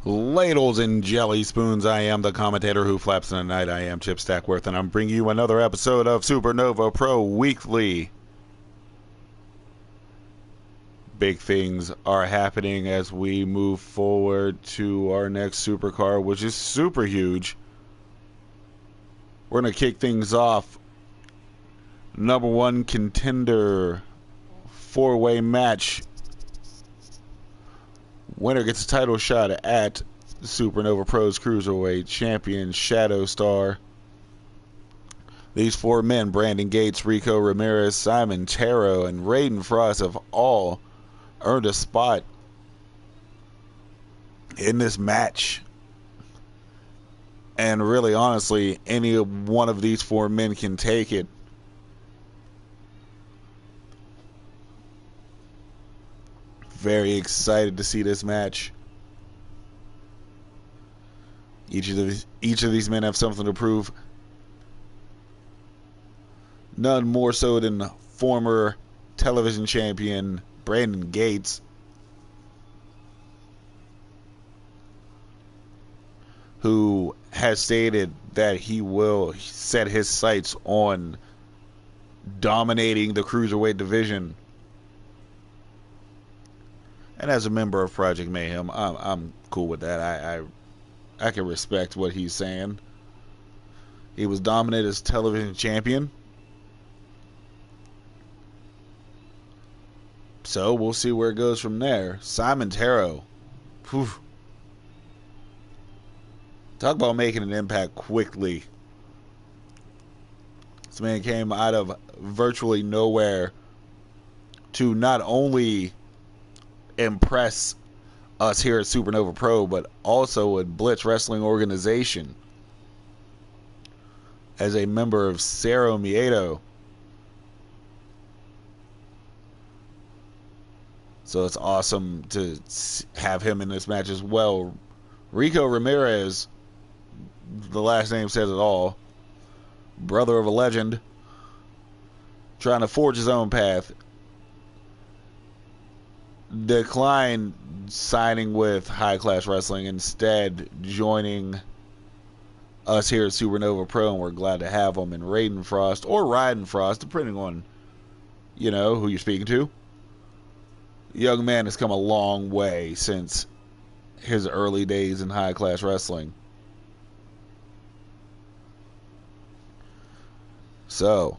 Ladles and jelly spoons, I am the commentator who flaps in the night. I am Chip Stackworth, and I'm bringing you another episode of SuperNova Pro Weekly. Big things are happening as we move forward to our next supercar, which is super huge. We're going to kick things off. Number one contender, four-way match. Winner gets a title shot at SuperNova Pro's Cruiserweight Champion Shadow Star. These four men, Brandon Gates, Rico Ramirez, Simon Taro, and Raiden Frost, have all earned a spot in this match. And really, honestly, any one of these four men can take it. Very excited to see this match. Each of these men have something to prove. None more so than former television champion Brandon Gates, who has stated that he will set his sights on dominating the Cruiserweight division. And as a member of Project Mayhem, I'm cool with that. I can respect what he's saying. He was dominated as television champion. So we'll see where it goes from there. Simon Taro. Whew. Talk about making an impact quickly. This man came out of virtually nowhere to not only impress us here at SuperNova Pro, but also at Blitz Wrestling Organization as a member of Cero Miedo. So it's awesome to have him in this match as well. Rico Ramirez, the last name says it all. Brother of a legend, trying to forge his own path. Declined signing with High Class Wrestling, instead joining us here at SuperNova Pro, and we're glad to have him. And Raiden Frost, or Ryden Frost, depending on, who you're speaking to. The young man has come a long way since his early days in High Class Wrestling. So,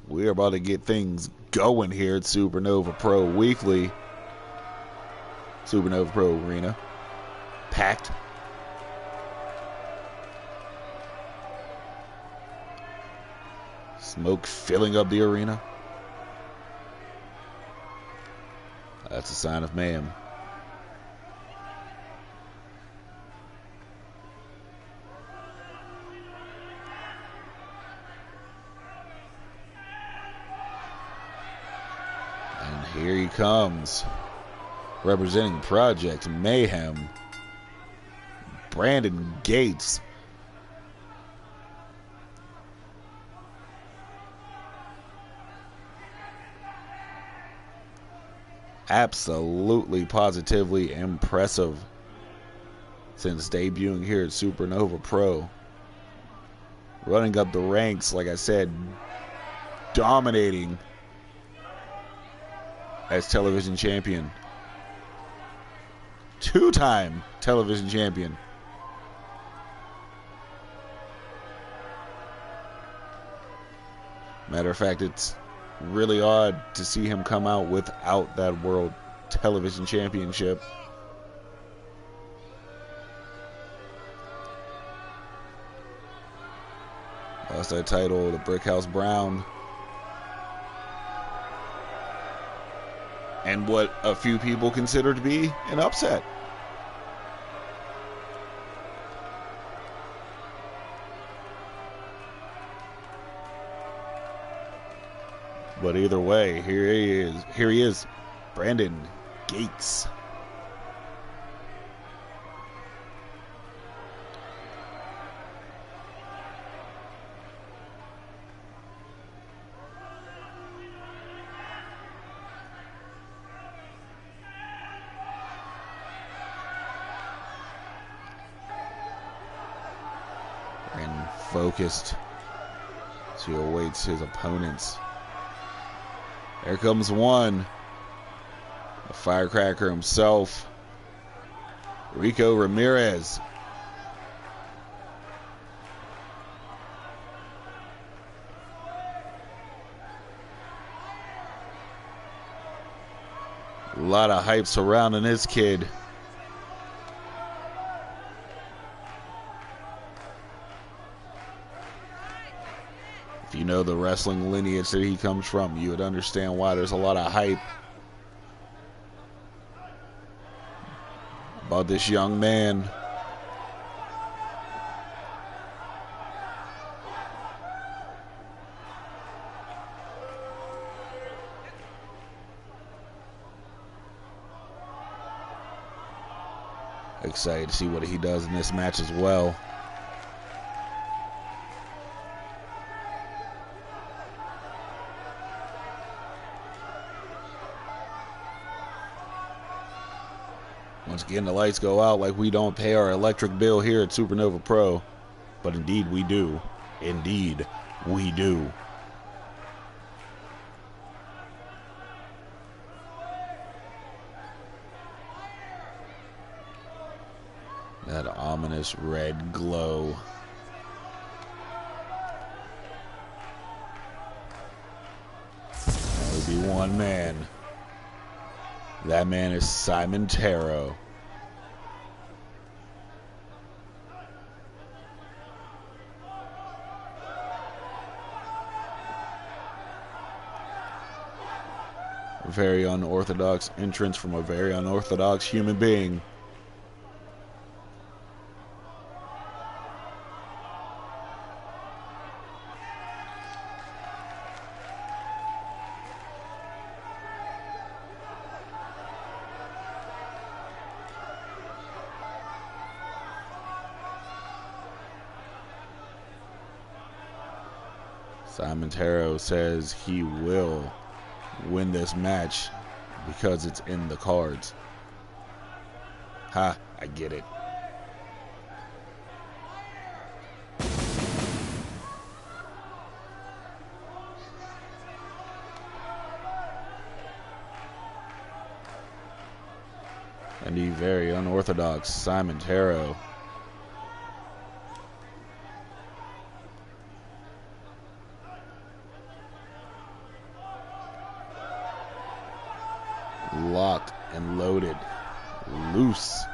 we are about to get things going here at SuperNova Pro Weekly. SuperNova Pro Arena. Packed. Smoke filling up the arena. That's a sign of mayhem. And here he comes. Representing Project Mayhem, Brandon Gates. Absolutely, positively impressive since debuting here at SuperNova Pro. Running up the ranks, like I said, dominating as television champion. Two-time television champion. Matter of fact, it's really odd to see him come out without that World Television Championship. Lost that title to Brickhouse Brown. And what a few people consider to be an upset. But either way, here he is, Brandon Gates. focused as he awaits his opponents. There comes one. The firecracker himself, Rico Ramirez. A lot of hype surrounding this kid. If you know the wrestling lineage that he comes from, you would understand why there's a lot of hype about this young man. Excited to see what he does in this match as well. Once again, the lights go out like we don't pay our electric bill here at SuperNova Pro. But indeed we do. Indeed we do. That ominous red glow. There would be one man. That man is Simon Taro. A very unorthodox entrance from a very unorthodox human being. Simon Taro says he will win this match because it's in the cards. Ha, I get it. And the very unorthodox Simon Taro. Locked and loaded, loose,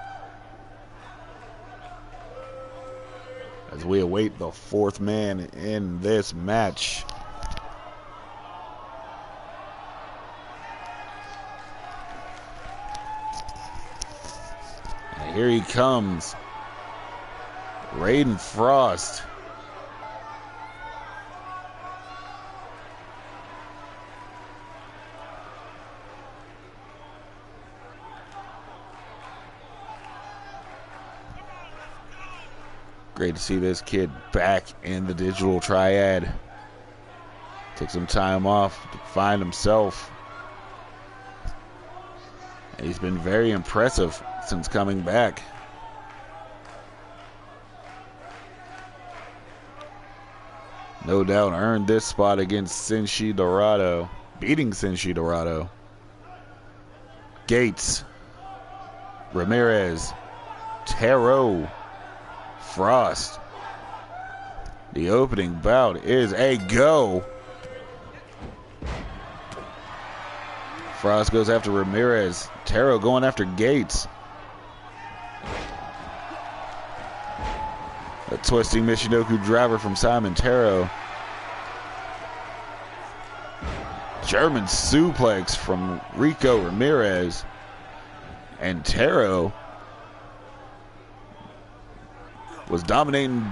as we await the fourth man in this match. And here he comes, Raiden Frost. Great to see this kid back in the digital triad. Took some time off to find himself. And he's been very impressive since coming back. No doubt earned this spot against Senshi Dorado. Beating Senshi Dorado. Gates. Ramirez. Taro. Frost. The opening bout is a go. Frost goes after Ramirez. Taro going after Gates. A twisting Michinoku driver from Simon Taro. German suplex from Rico Ramirez. And Taro was dominating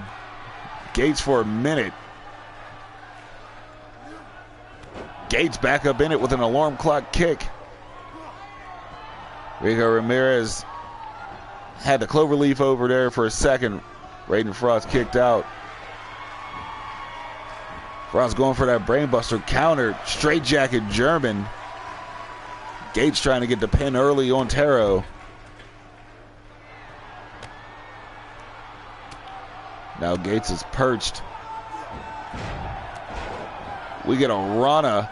Gates for a minute. Gates back up in it with an alarm clock kick. Rico Ramirez had the cloverleaf over there for a second. Raiden Frost kicked out. Frost going for that brainbuster counter. Straight jacket German. Gates trying to get the pin early on Taro. Now Gates is perched We get a Rana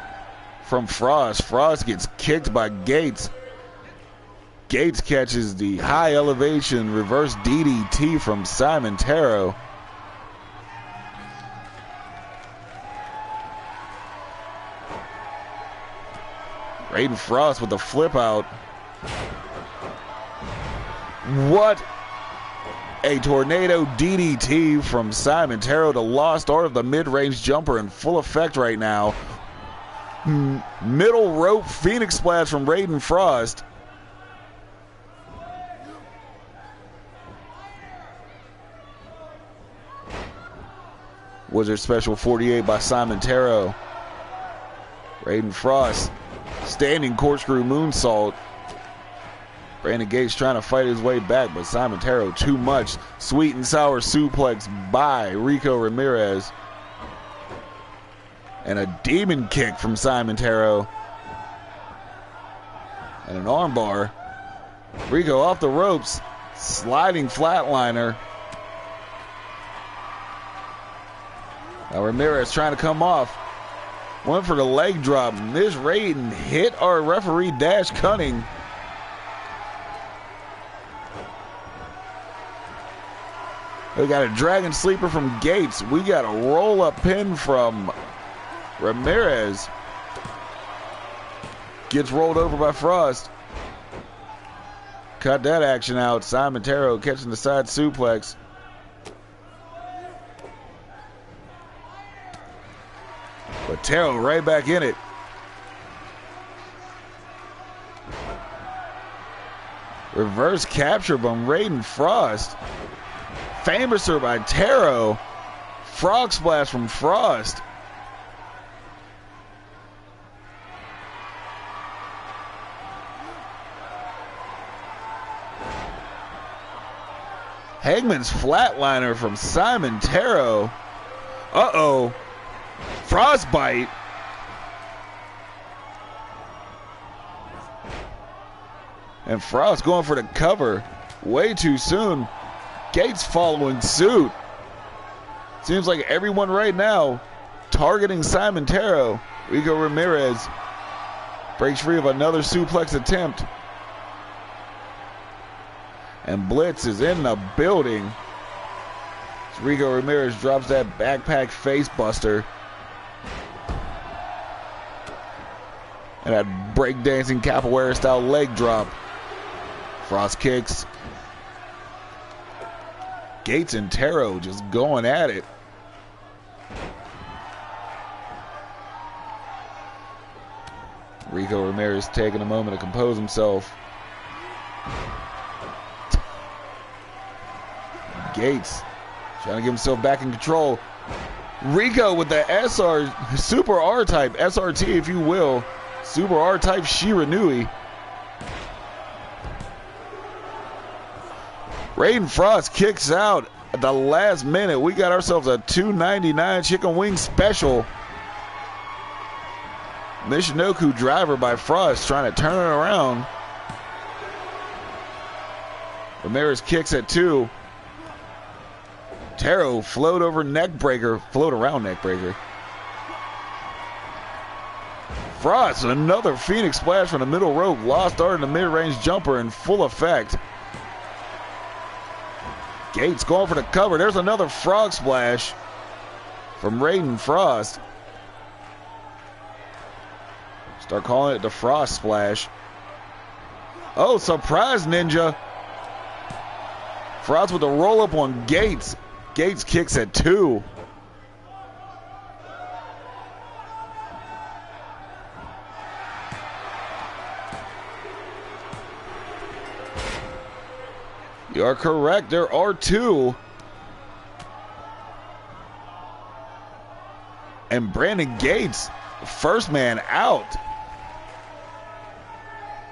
from Frost. Frost gets kicked by Gates. Gates catches the high elevation reverse DDT from Simon Taro. Raiden Frost with the flip out. What a tornado DDT from Simon Taro. The lost art of the mid-range jumper in full effect right now. Middle rope Phoenix Splash from Raiden Frost. Wizard Special 48 by Simon Taro. Raiden Frost, standing corkscrew moonsault. Brandon Gates trying to fight his way back, but Simon Taro too much. Sweet and sour suplex by Rico Ramirez. And a demon kick from Simon Taro. And an armbar. Rico off the ropes. Sliding flatliner. Now Ramirez trying to come off. Went for the leg drop. Miss Raiden hit our referee Dash Cunning. We got a Dragon Sleeper from Gates. We got a roll-up pin from Ramirez. Gets rolled over by Frost. Cut that action out. Simon Taro catching the side suplex. But Taro right back in it. Reverse capture from Raiden Frost. Famouser by Taro. Frog splash from Frost. Hangman's flatliner from Simon Taro. Uh-oh. Frostbite. And Frost going for the cover way too soon. Gates following suit. Seems like everyone right now targeting Simon Taro. Rico Ramirez breaks free of another suplex attempt. And Blitz is in the building. Rico Ramirez drops that backpack face buster. And that breakdancing capoeira style leg drop. Frost kicks. Gates and Taro just going at it. Rico Ramirez taking a moment to compose himself. Gates trying to get himself back in control. Rico with the SR, Super R-type, SRT if you will. Super R-type Shiranui. Raiden Frost kicks out at the last minute. We got ourselves a $2.99 chicken wing special. Michinoku driver by Frost trying to turn it around. Ramirez kicks at 2. Taro float over neck breaker, float around neck breaker. Frost, another Phoenix splash from the middle rope. Lost art in the mid-range jumper in full effect. Gates going for the cover. There's another frog splash from Raiden Frost. Start calling it the Frost splash. Oh, surprise ninja. Frost with the roll up on Gates. Gates kicks at 2. You are correct. There are 2. And Brandon Gates, first man out.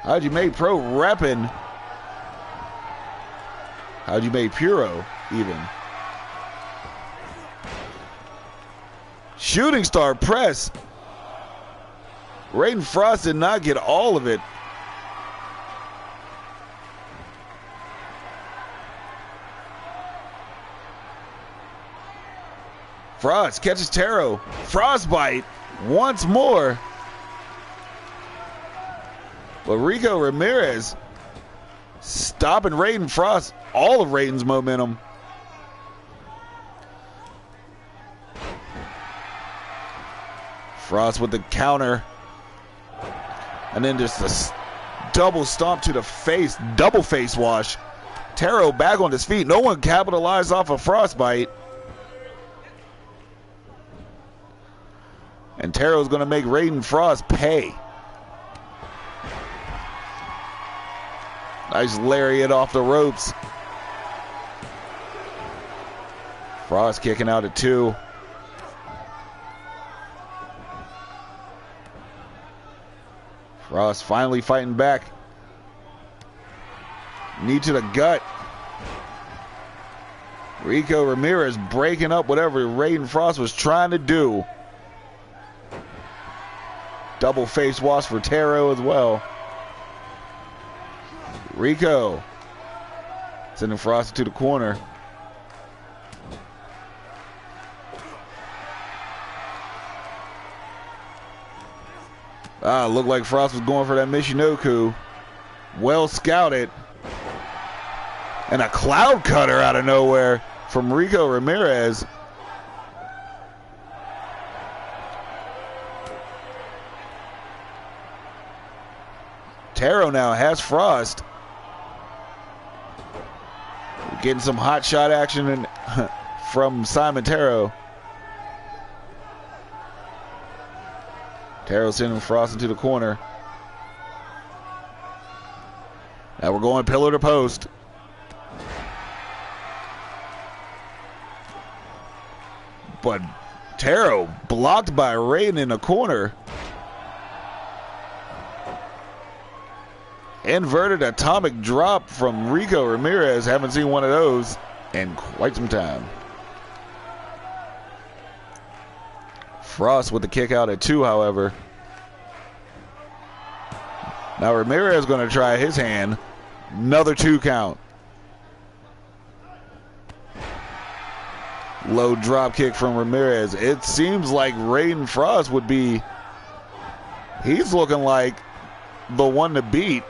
How'd you make Pro reppin'? How'd you make Puro even? Shooting star press. Raiden Frost did not get all of it. Frost catches Taro. Frostbite. once more. But Rico Ramirez stopping Raiden Frost, all of Raiden's momentum. Frost with the counter. And then just a double stomp to the face, double face wash. Taro back on his feet. No one capitalized off a frostbite. And Taro's going to make Raiden Frost pay. Nice lariat off the ropes. Frost kicking out at 2. Frost finally fighting back. Knee to the gut. Rico Ramirez breaking up whatever Raiden Frost was trying to do. Double face wash for Taro as well. Rico sending Frost to the corner. Looked like Frost was going for that Michinoku. Well scouted. And a cloud cutter out of nowhere from Rico Ramirez. Taro now has Frost. Getting some hot shot action from Simon Taro. Taro sending Frost into the corner. Now we're going pillar to post. But Taro blocked by Raiden in the corner. Inverted atomic drop from Rico Ramirez. Haven't seen one of those in quite some time. Frost with the kick out at 2, however. Now Ramirez is going to try his hand. Another 2 count. Low drop kick from Ramirez. It seems like Raiden Frost would be, he's looking like the one to beat.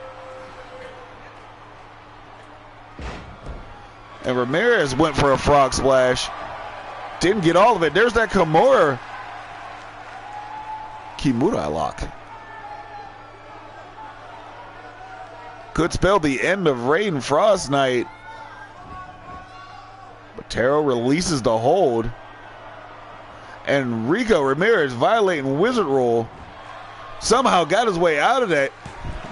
And Ramirez went for a frog splash. Didn't get all of it. There's that Kimura lock. Could spell the end of Raiden Frost night. But Taro releases the hold. And Rico Ramirez violating Wizard Rule. Somehow got his way out of that.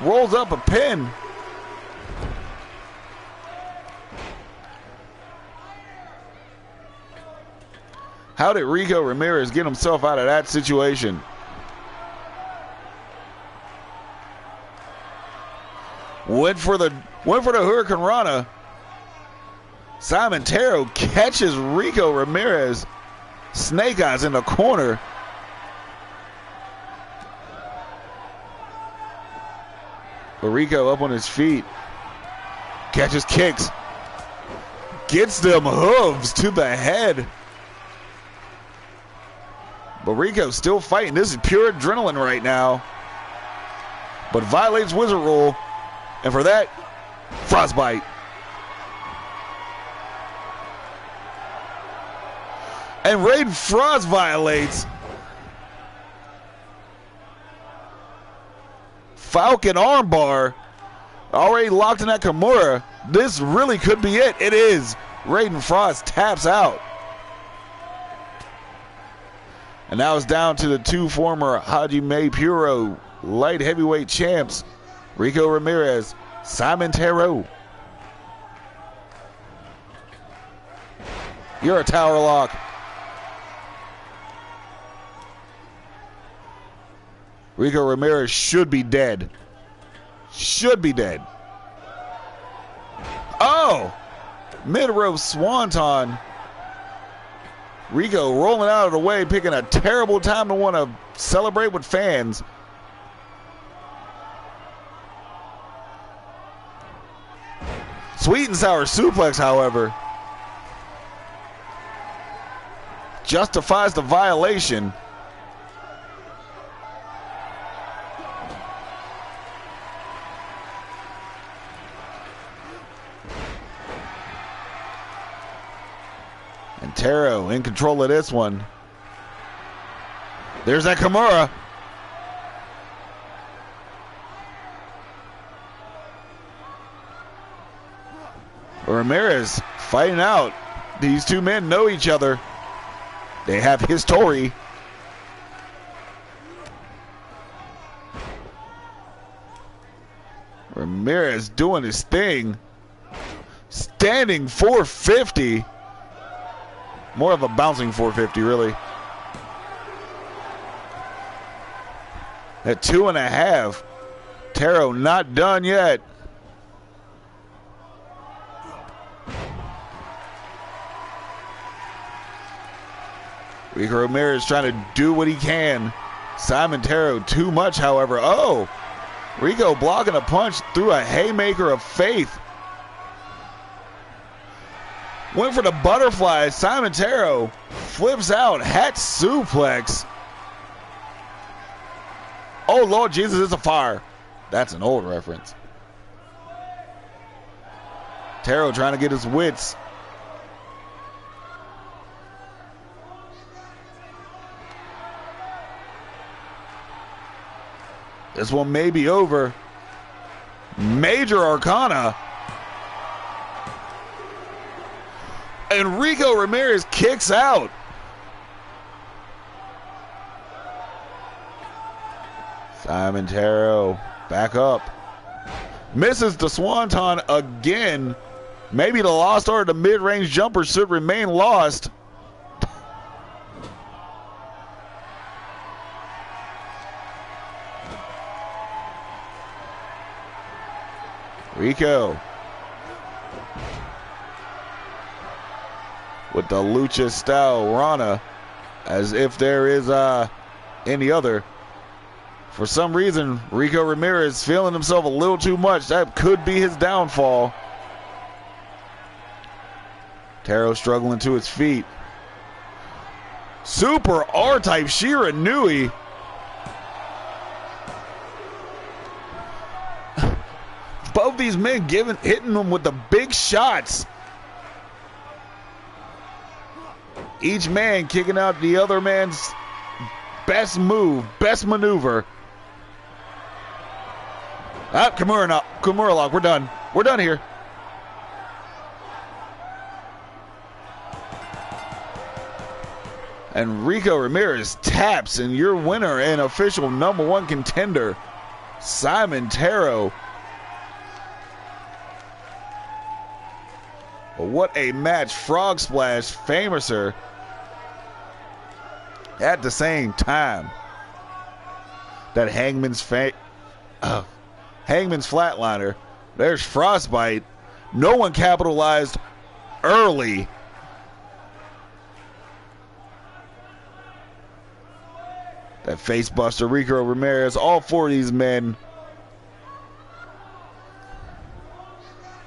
Rolls up a pin. How did Rico Ramirez get himself out of that situation? Went for the Hurricane Rana. Simon Taro catches Rico Ramirez. Snake Eyes in the corner. But Rico up on his feet. Catches kicks. Gets them hooves to the head. But Rico's still fighting. This is pure adrenaline right now. But violates Wizard Rule. And for that, frostbite. And Raiden Frost violates. Falcon armbar. Already locked in that Kimura. This really could be it. It is. Raiden Frost taps out. And now it's down to the 2 former Hajime Puro light heavyweight champs, Rico Ramirez, Simon Taro. You're a tower lock. Rico Ramirez should be dead. Should be dead. Oh! Mid-rope swanton. Rico rolling out of the way, picking a terrible time to want to celebrate with fans. Sweet and sour suplex, however, justifies the violation. Taro in control of this one. There's that Kimura. Ramirez fighting out. These two men know each other. They have history. Ramirez doing his thing. Standing 450. More of a bouncing 450, really. At 2.5. Taro not done yet. Rico Ramirez trying to do what he can. Simon Taro too much, however. Oh, Rico blocking a punch through a haymaker of faith. Went for the butterfly. Simon Taro flips out. Hat suplex. Oh, Lord Jesus, it's a fire. That's an old reference. Taro trying to get his wits. This one may be over. Major Arcana. And Rico Ramirez kicks out. Simon Taro back up. Misses the Swanton again. Maybe the lost art of the mid-range jumper should remain lost. Rico with the lucha style Rana, as if there is any other. For some reason, Rico Ramirez feeling himself a little too much. That could be his downfall. Taro struggling to his feet. Super R-type Shira Nui. Both these men hitting them with the big shots. Each man kicking out the other man's best move, best maneuver. Ah, Kimura lock. We're done. We're done here. And Rico Ramirez taps, and your winner and official #1 contender, Simon Taro. What a match. Frog Splash, Famouser at the same time. That Hangman's Flatliner. There's Frostbite. No one capitalized early. That facebuster, Rico Ramirez. All four of these men.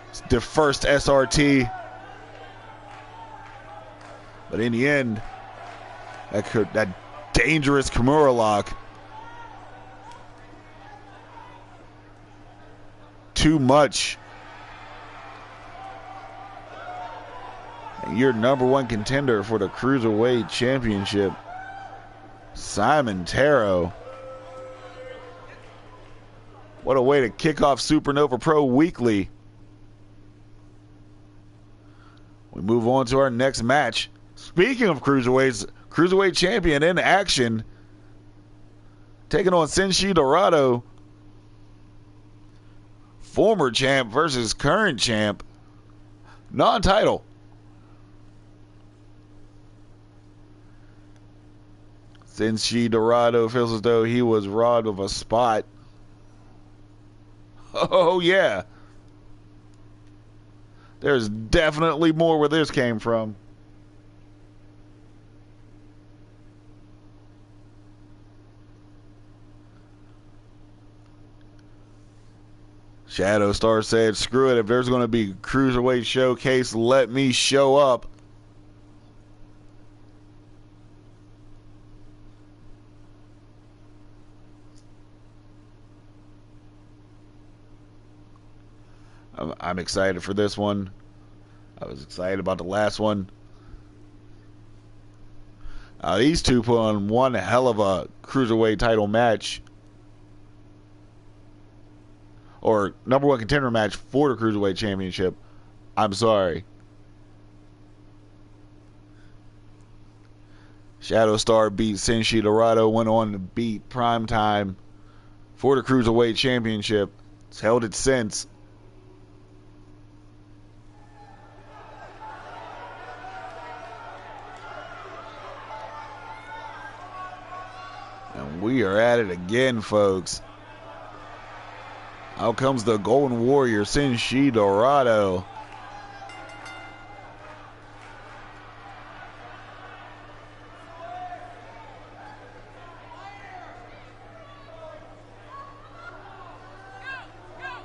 It's their first SRT. But in the end, that dangerous Kimura lock. Too much. And your #1 contender for the Cruiserweight Championship, Simon Taro. What a way to kick off SuperNova Pro Weekly. We move on to our next match. Speaking of cruiserweights, Cruiserweight Champion in action. Taking on Senshi Dorado. Former champ versus current champ. Non-title. Senshi Dorado feels as though he was robbed of a spot. Oh, yeah. There's definitely more where this came from. Shadow Star said, screw it, if there's going to be Cruiserweight Showcase, let me show up. I'm excited for this one. I was excited about the last one. These two put on one hell of a cruiserweight title match. Or number one contender match for the Cruiserweight Championship. I'm sorry. Shadow Star beat Senshi Dorado, went on to beat Primetime for the Cruiserweight Championship. It's held it since. And we are at it again, folks. Out comes the Golden Warrior, Senshi Dorado.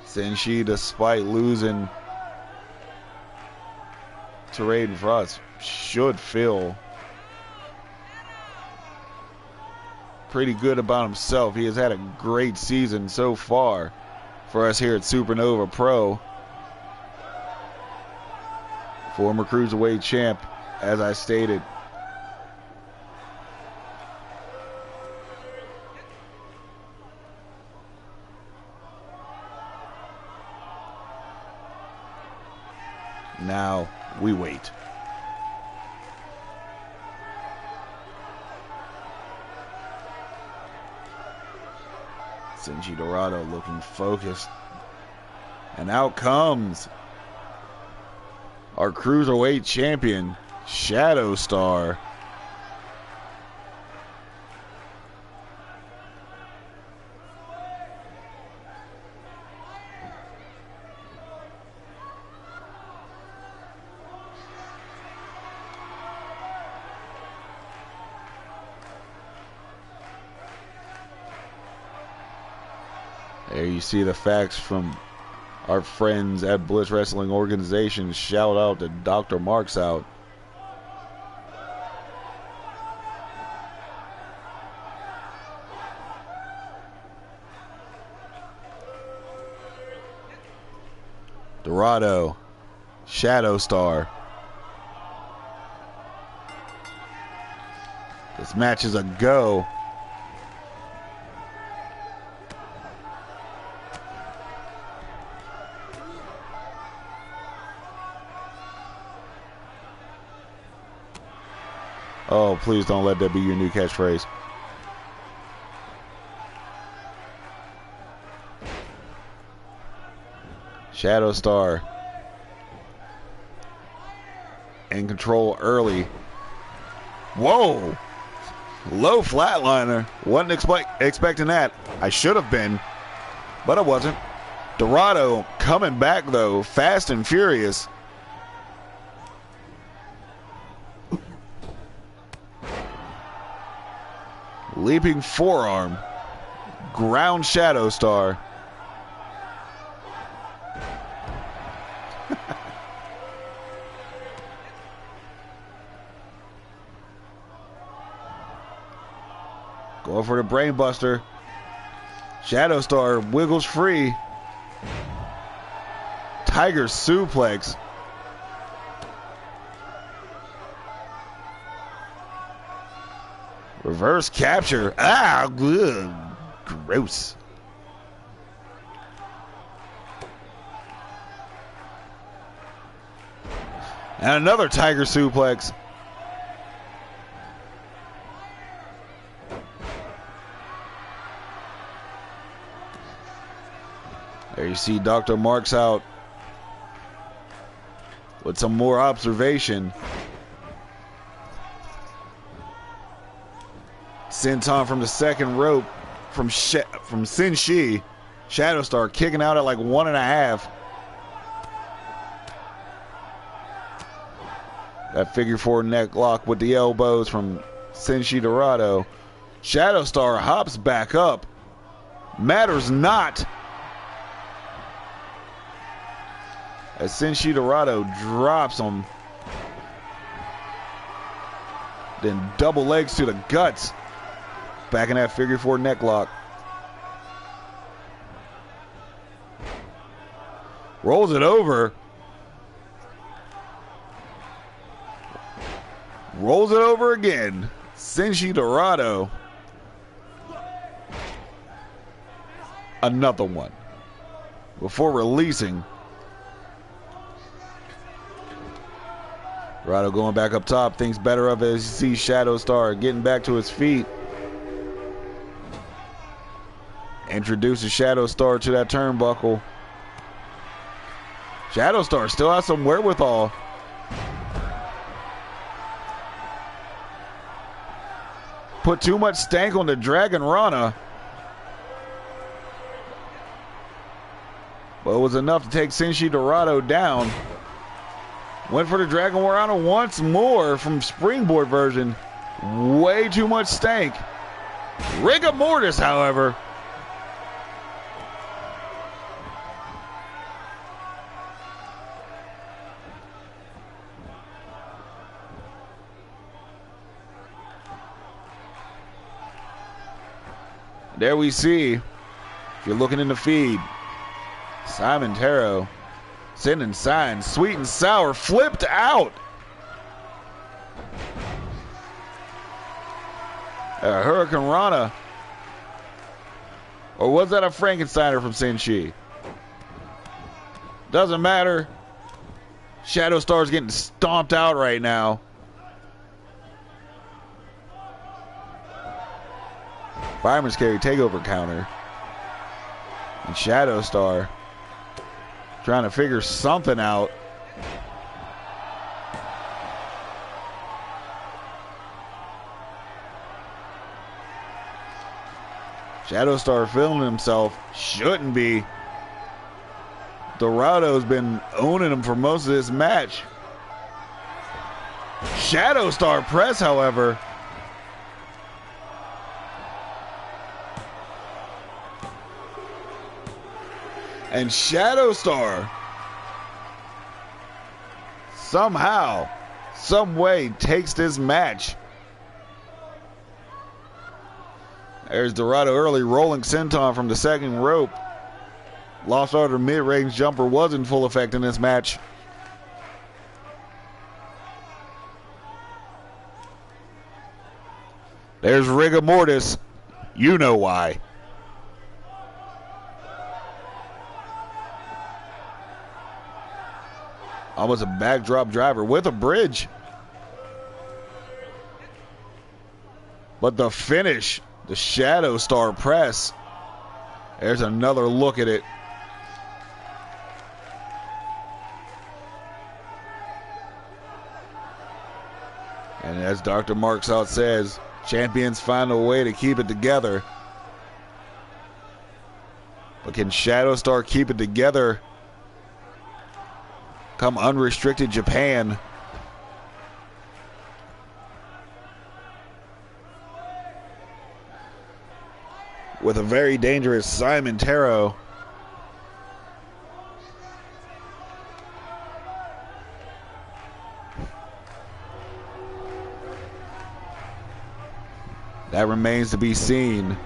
Senshi, despite losing to Raiden Frost, should feel pretty good about himself. He has had a great season so far for us here at SuperNova Pro. Former Cruiserweight champ, as I stated. Now we wait. Senshi Dorado looking focused. And out comes our Cruiserweight champion, Shadow Star. There you see the facts from our friends at Bliss Wrestling Organization. Shout out to Dr. Marks out. Dorado, Shadow Star. This match is a go. Oh, please don't let that be your new catchphrase. Shadow Star in control early. Whoa! Low flatliner. Wasn't expecting that. I should have been, but I wasn't. Dorado coming back, though, fast and furious. Leaping forearm. Ground Shadow Star. Going for the brain buster. Shadow Star wiggles free. Tiger suplex. Reverse capture. Ah, good. Gross. And another Tiger suplex. There you see Dr. Marks out with some more observation. Senton from the second rope from Senshi. Shadow Star kicking out at like 1.5. That figure four neck lock with the elbows from Senshi Dorado. Shadow Star hops back up. Matters not. As Senshi Dorado drops him. Then double legs to the guts. Back in that figure four neck lock. Rolls it over. Rolls it over again. Senshi Dorado. Another one. Before releasing. Dorado going back up top. Thinks better of it as you see Shadow Star getting back to his feet. Introduces Shadow Star to that turnbuckle. Shadow Star still has some wherewithal. Put too much stank on the Dragon Rana. But it was enough to take Senshi Dorado down. Went for the Dragon Rana once more from Springboard version. Way too much stank. Rigor Mortis, however. There we see, if you're looking in the feed, Simon Taro sending signs, sweet and sour, flipped out. A Hurricane Rana. Or was that a Frankensteiner from Senshi? Doesn't matter. Shadow Star's getting stomped out right now. Fireman's Carry takeover counter. And Shadow Star trying to figure something out. Shadow Star feeling himself. Shouldn't be. Dorado's been owning him for most of this match. Shadow Star press, however. And Shadow Star somehow, some way takes this match. There's Dorado early rolling senton from the second rope. Lost Order mid-range jumper was in full effect in this match. There's Rigor Mortis. You know why. Almost a backdrop driver with a bridge. But the finish, the Shadow Star press. There's another look at it. And as Dr. Marksout says, champions find a way to keep it together. But can Shadow Star keep it together come unrestricted Japan? With a very dangerous Simon Taro. That remains to be seen.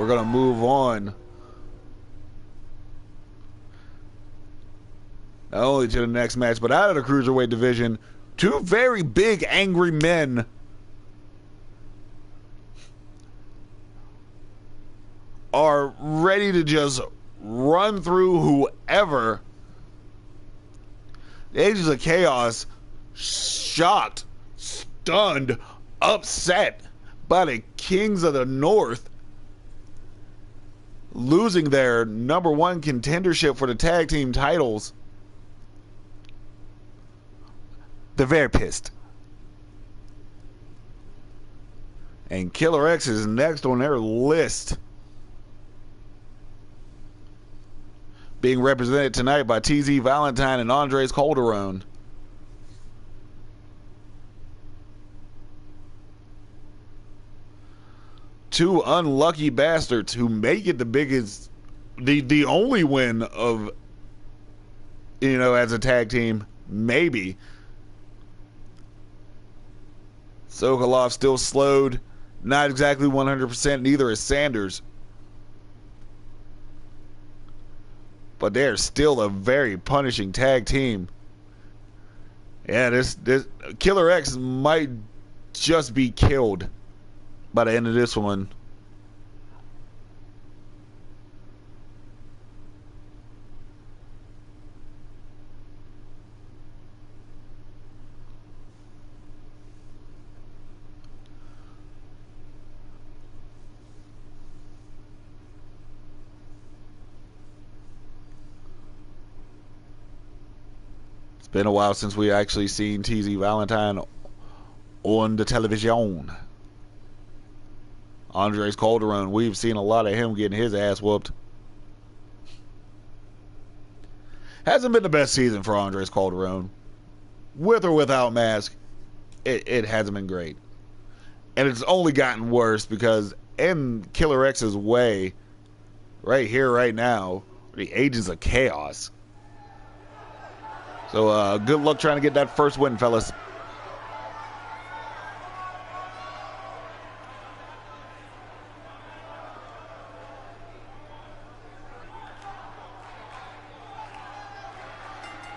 We're going to move on. Not only to the next match, but out of the Cruiserweight division, two very big angry men are ready to just run through whoever. The Ages of Chaos, shocked, stunned, upset by the Kings of the North losing their number one contendership for the tag team titles. They're very pissed. And Killer X is next on their list. Being represented tonight by TZ Valentine and Andres Calderon. Two unlucky bastards who make it the biggest, the only win of, as a tag team, maybe. Sokolov still slowed, not exactly 100%, neither is Sanders. but they're still a very punishing tag team. Yeah, this Killer X might just be killed by the end of this one. It's been a while since we actually seen TZ Valentine on the television. Andres Calderon, we've seen a lot of him getting his ass whooped. Hasn't been the best season for Andres Calderon. With or without mask, it hasn't been great. And it's only gotten worse because in Killer X's way, right here, right now, the Agents of Chaos. So good luck trying to get that first win, fellas.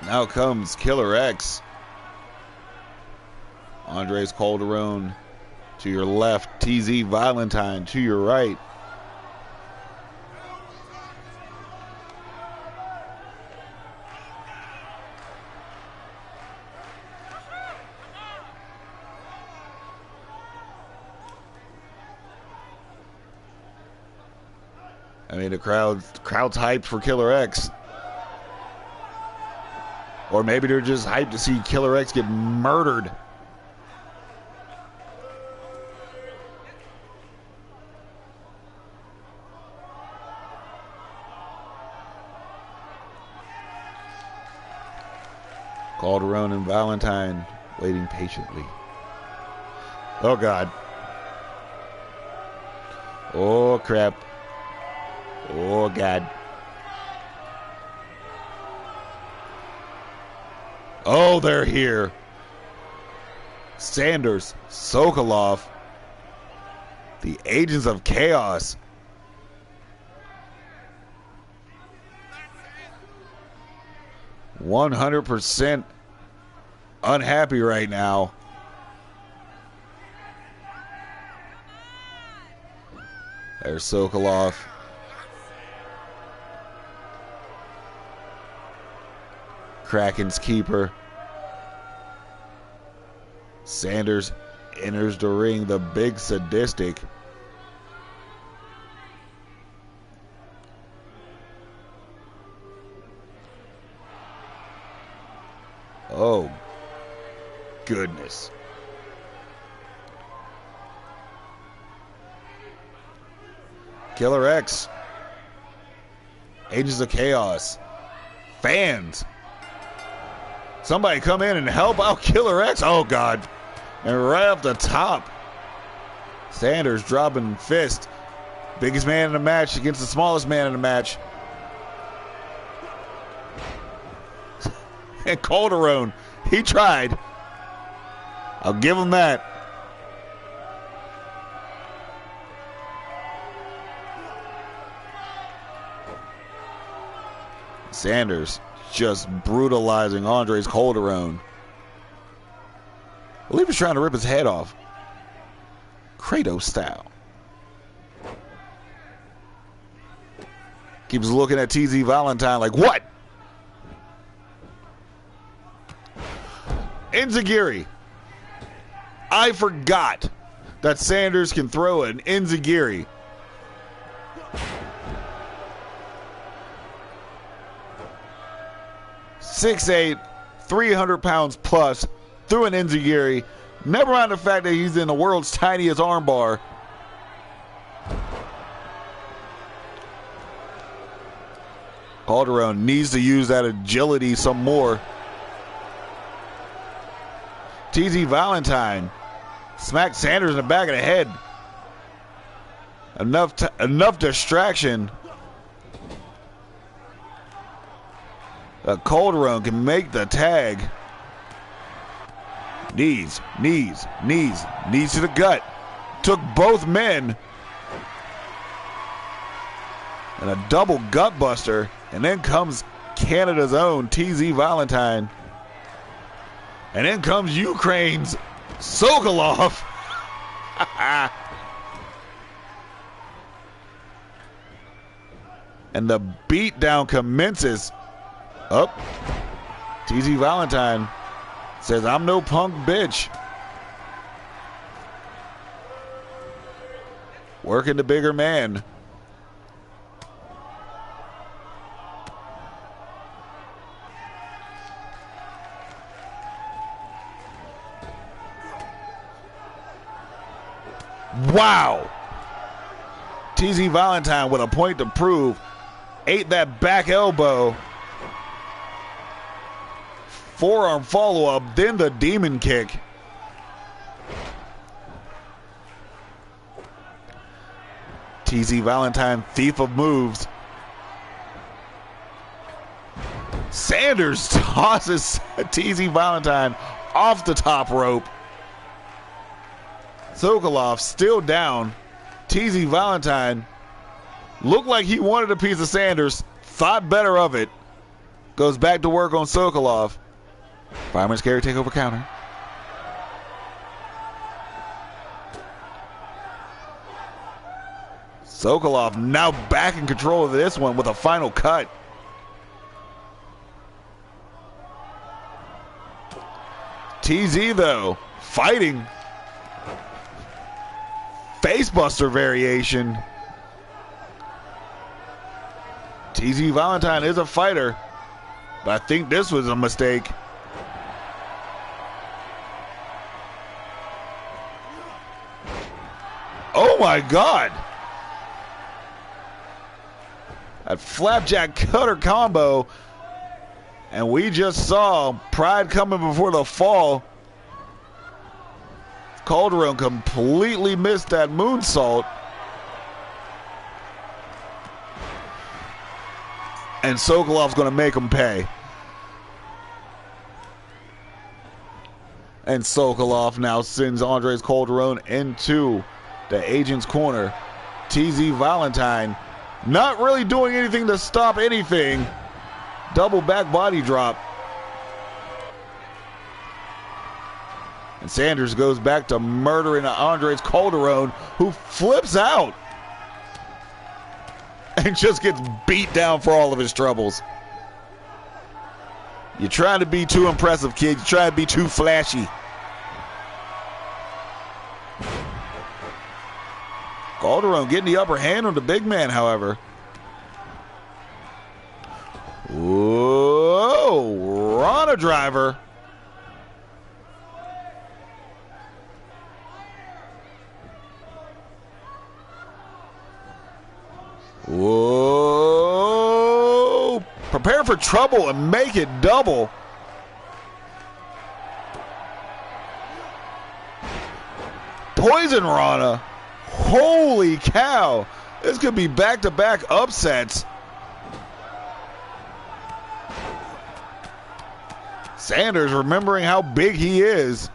Now comes Killer X. Andres Calderon to your left. TZ Valentine to your right. I mean, the crowd's hyped for Killer X. Or maybe they're just hyped to see Killer X get murdered. Calderon and Valentine waiting patiently. Oh, God. Oh, crap. Oh, God. Oh, they're here. Sanders, Sokolov, the Agents of Chaos. %100 unhappy right now. There's Sokolov. Kraken's keeper. Sanders enters the ring, the big sadistic. Oh, goodness. Killer X. Agents of Chaos. Fans. Somebody come in and help out Killer X. Oh, God. And right off the top, Sanders dropping fist. Biggest man in the match against the smallest man in the match. And Calderon, he tried. I'll give him that. Sanders just brutalizing Andres Calderon. I believe he's trying to rip his head off. Kratos style. Keeps looking at TZ Valentine like, what? Enziguri. I forgot that Sanders can throw an Enziguri. .6'8", 300 pounds plus, through an Enziguri. Never mind the fact that he's in the world's tiniest armbar. Calderon needs to use that agility some more. TZ Valentine smacked Sanders in the back of the head. Enough distraction. Calderon can make the tag. Knees to the gut. Took both men. And a double gut buster. And then comes Canada's own TZ Valentine. And then comes Ukraine's Sokolov. And the beatdown commences. Up. TZ Valentine says, I'm no punk bitch. Working the bigger man. Wow. TZ Valentine with a point to prove. Ate that back elbow. Forearm follow-up, then the demon kick. TZ Valentine, thief of moves. Sanders tosses TZ Valentine off the top rope. Sokolov still down. TZ Valentine looked like he wanted a piece of Sanders, thought better of it. Goes back to work on Sokolov. Fireman's carry takeover counter. Sokolov now back in control of this one with a final cut. TZ though, fighting. Facebuster variation. TZ Valentine is a fighter, but I think this was a mistake. Oh my God. That flapjack cutter combo. And we just saw pride coming before the fall. Calderon completely missed that moonsault. And Sokolov's going to make him pay. And Sokolov now sends Andres Calderon into the agent's corner. TZ Valentine not really doing anything to stop anything. Double back body drop. And Sanders goes back to murdering Andres Calderon, who flips out and just gets beat down for all of his troubles. You're trying to be too impressive, kid. You're trying to be too flashy. Calderon getting the upper hand on the big man, however. Whoa, Rana driver. Whoa, prepare for trouble and make it double. Poison Rana. Holy cow. This could be back-to-back upsets. Sanders remembering how big he is.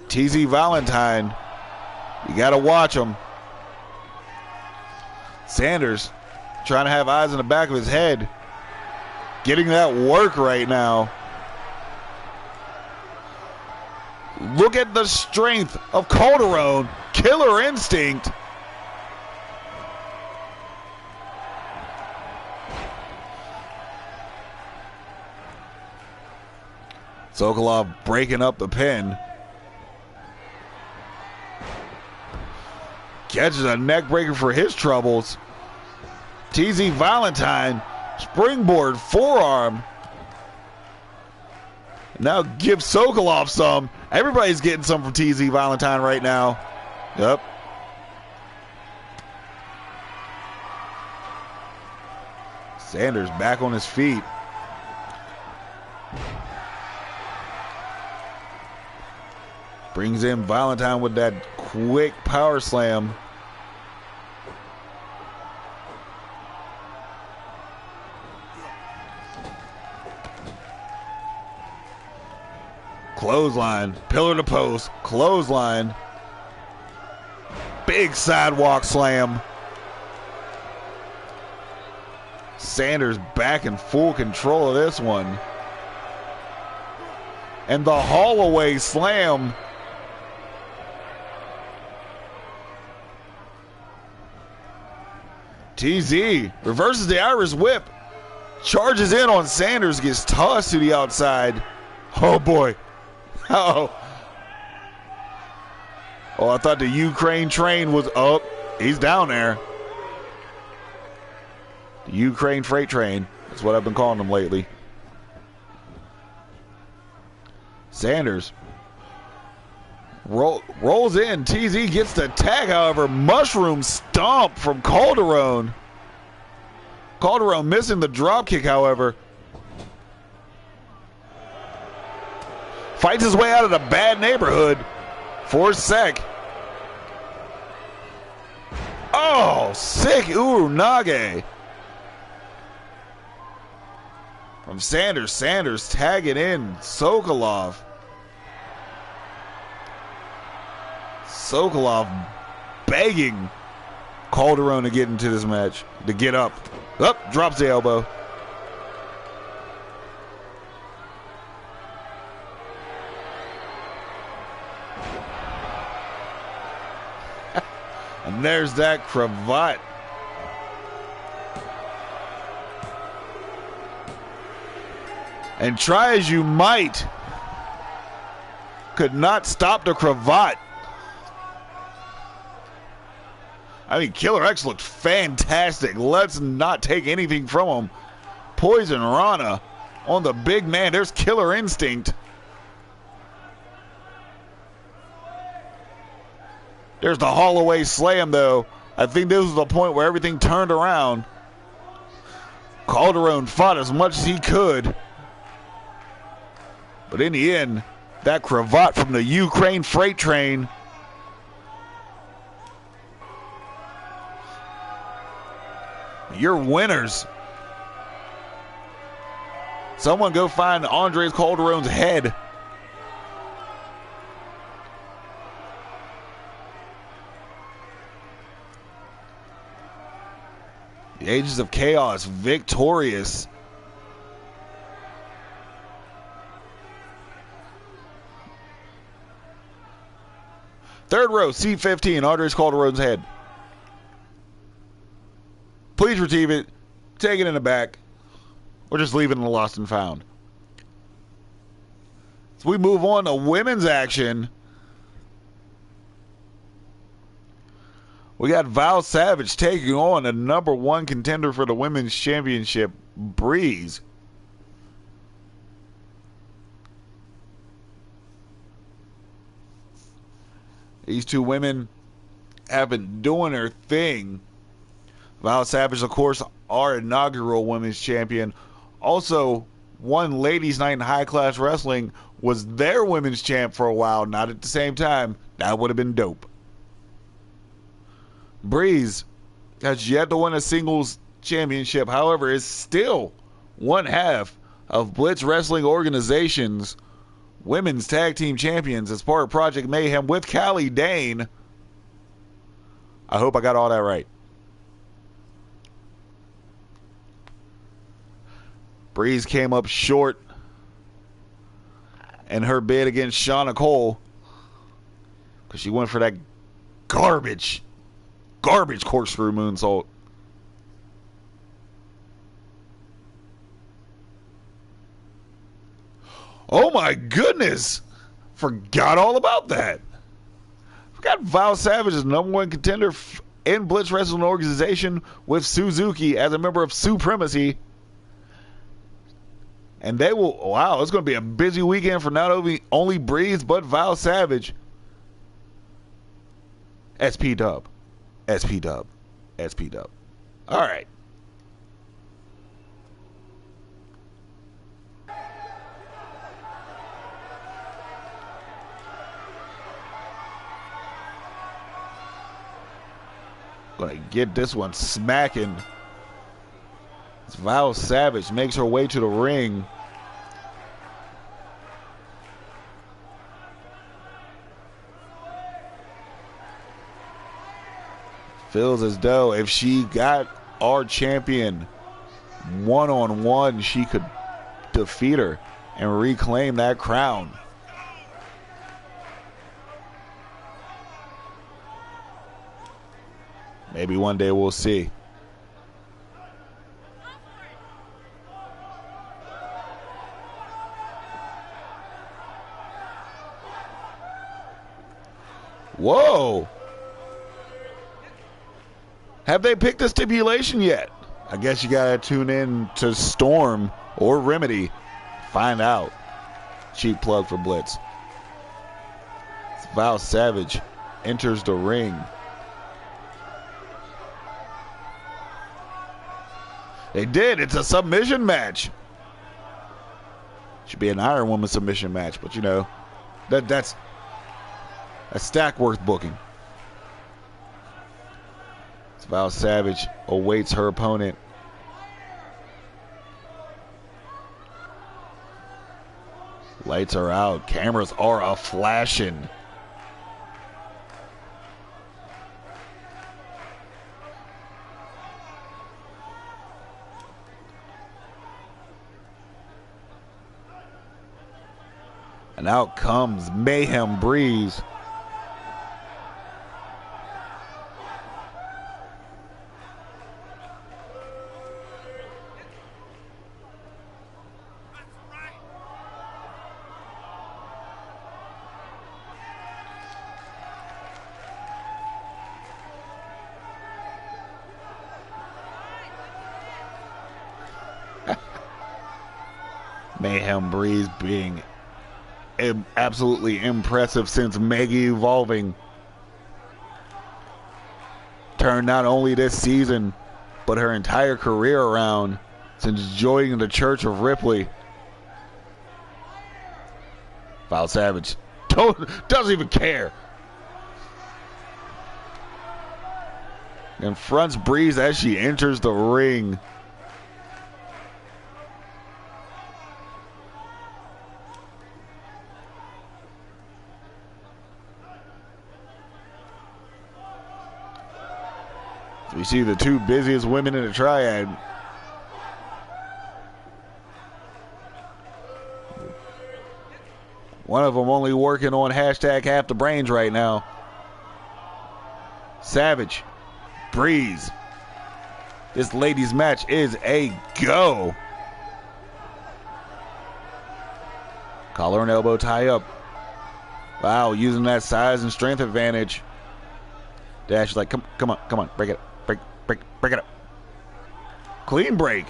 TZ Valentine. You got to watch him. Sanders trying to have eyes in the back of his head. Getting that work right now. Look at the strength of Calderon. Killer instinct. Sokolov breaking up the pin. Catches a neck breaker for his troubles. TZ Valentine, springboard forearm. Now give Sokolov some. Everybody's getting some from TZ Valentine right now. Yep. Sanders back on his feet. Brings in Valentine with that quick power slam. Clothesline, pillar to post, clothesline. Big sidewalk slam. Sanders back in full control of this one. And the Holloway slam. TZ reverses the Irish whip. Charges in on Sanders. Gets tossed to the outside. Oh, boy. Oh, I thought the Ukraine train was up. He's down there. The Ukraine freight train. That's what I've been calling him lately. Sanders rolls in. TZ gets the tag, however. Mushroom stomp from Calderon. Calderon missing the drop kick, however. Fights his way out of the bad neighborhood for a sec. Oh, sick Urunage. From Sanders. Sanders tagging in Sokolov. Sokolov begging Calderon to get into this match, to get up. Up, drops the elbow. And there's that cravat. And try as you might, could not stop the cravat. I mean, Killer X looked fantastic. Let's not take anything from him. Poison Rana on the big man. There's Killer Instinct. There's the Holloway slam, though. I think this was the point where everything turned around. Calderon fought as much as he could. But in the end, that cravat from the Ukraine freight train. You're winners. Someone go find Andres Calderon's head. The Ages of Chaos victorious. Third row, seat 15, Andres Calderon's head. Please retrieve it, take it in the back, or just leave it in the lost and found. So we move on to women's action. We got Val Savage taking on the #1 contender for the women's championship, Breeze. These two women have been doing their thing. Val Savage, of course, our inaugural women's champion. Also, won Ladies' Night in High Class Wrestling, was their women's champ for a while, not at the same time. That would have been dope. Breeze has yet to win a singles championship, however, is still one half of Blitz Wrestling Organization's women's tag team champions as part of Project Mayhem with Callie Dane. I hope I got all that right. Breeze came up short in her bid against Shauna Cole because she went for that garbage corkscrew moonsault. Oh my goodness! Forgot all about that. Forgot Val Savage is #1 contender in Blitz Wrestling Organization with Suzuki as a member of Supremacy. And they will, wow, it's going to be a busy weekend for not only Breeze, but Val Savage. SP Dub. SP Dub. SP Dub. All right. Going to get this one smacking. As Val Savage makes her way to the ring. Feels as though if she got our champion one-on-one, she could defeat her and reclaim that crown. Maybe one day we'll see. Whoa! Have they picked a stipulation yet? I guess you gotta tune in to Storm or Remedy. Find out. Cheap plug for Blitz. Val Savage enters the ring. They did. It's a submission match. Should be an Iron Woman submission match, but you know, that's a stack worth booking. Val Savage awaits her opponent. Lights are out. Cameras are a-flashing. And out comes Mayhem Breeze. Mayhem Breeze being absolutely impressive since Mega Evolving. Turned not only this season, but her entire career around since joining the Church of Ripley. Val Savage doesn't even care. Confronts Breeze as she enters the ring. We see the two busiest women in the triad. One of them only working on hashtag half the brains right now. Savage, Breeze. This ladies match is a go. Collar and elbow tie up. Wow, using that size and strength advantage. Dash is like, come on, break it up. Break it up. Clean break.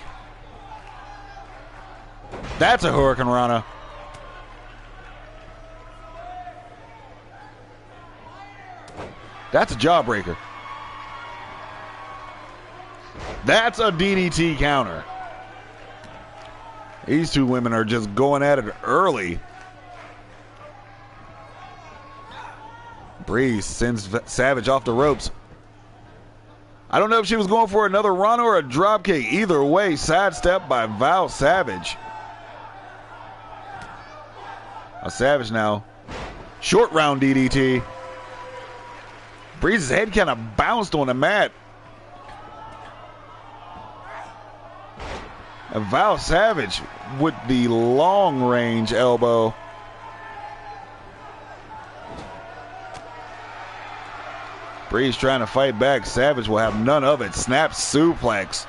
That's a Hurricane Rana. That's a jawbreaker. That's a DDT counter. These two women are just going at it early. Breeze sends Savage off the ropes. I don't know if she was going for another run or a drop kick. Either way, sidestep by Val Savage. A Savage now. Short round DDT. Breeze's head kind of bounced on the mat. And Val Savage with the long range elbow. Breeze trying to fight back. Savage will have none of it. Snap suplex.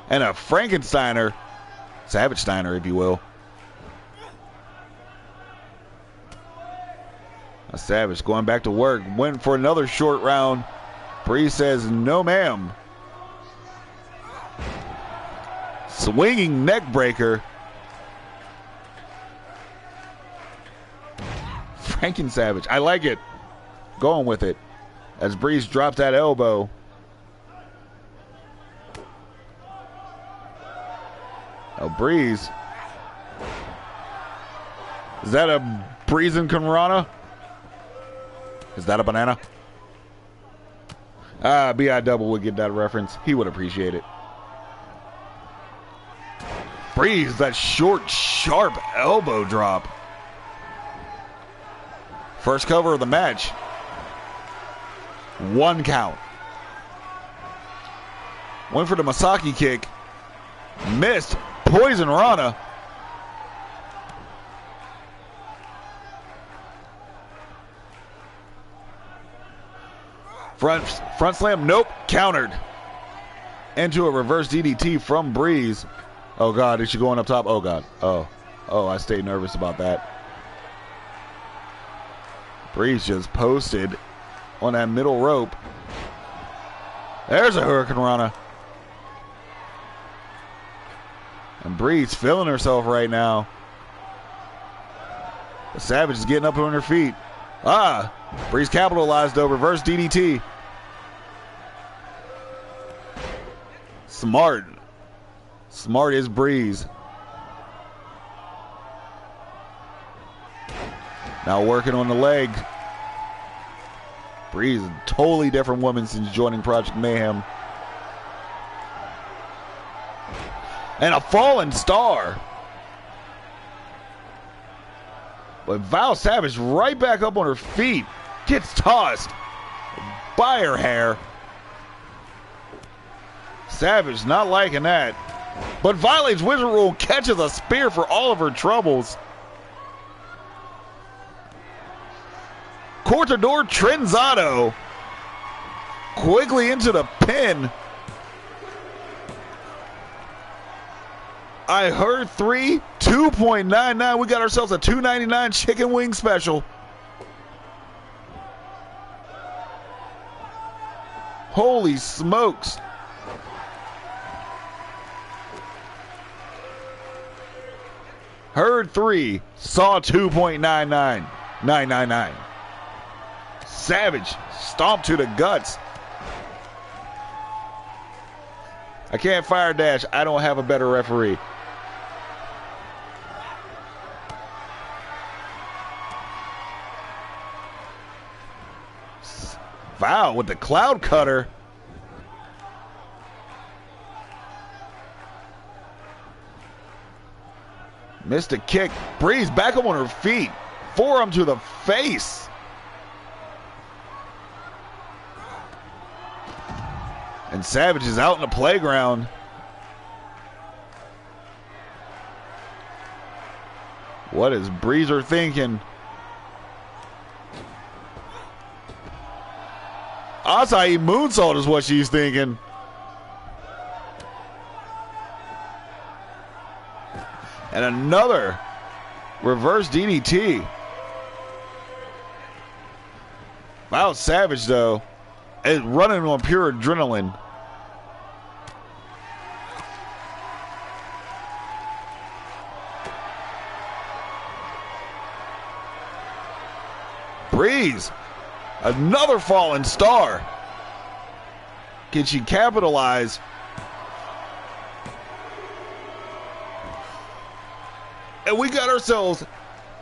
And a Frankensteiner. Savage Steiner, if you will. A Savage going back to work. Went for another short round. Breeze says, no ma'am. Swinging neck breaker. Franken Savage. I like it. Going with it. As Breeze drops that elbow. Oh, Breeze. Is that a Breeze and Conrana? Is that a banana? B.I. Double would get that reference. He would appreciate it. Breeze, that short, sharp elbow drop. First cover of the match. 1 count. Went for the Masaki kick. Missed. Poison Rana. Front slam. Nope. Countered. Into a reverse DDT from Breeze. Oh, God. Is she going up top? Oh, God. Oh, I stayed nervous about that. Breeze just posted on that middle rope. There's a Hurricane Rana. And Breeze feeling herself right now. The Savage is getting up on her feet. Breeze capitalized though. Reverse DDT. Smart. Smart is Breeze. Now working on the leg. Breeze, a totally different woman since joining Project Mayhem. And a fallen star. But Val Savage right back up on her feet. Gets tossed by her hair. Savage not liking that. But violates Wizard Rule, catches a spear for all of her troubles. Cortador Trenzado quickly into the pin. I heard 3, 2.99. We got ourselves a $2.99 chicken wing special. Holy smokes. Heard 3, saw 2.99. 999. Savage stomped to the guts. I can't fire dash. I don't have a better referee. Val with the cloud cutter. Missed a kick. Breeze back up on her feet. Forearm to the face. And Savage is out in the playground. What is Breezer thinking? Acai moonsault is what she's thinking. And another reverse DDT. Val Savage, though, is running on pure adrenaline. Breeze, another fallen star. Can she capitalize? And we got ourselves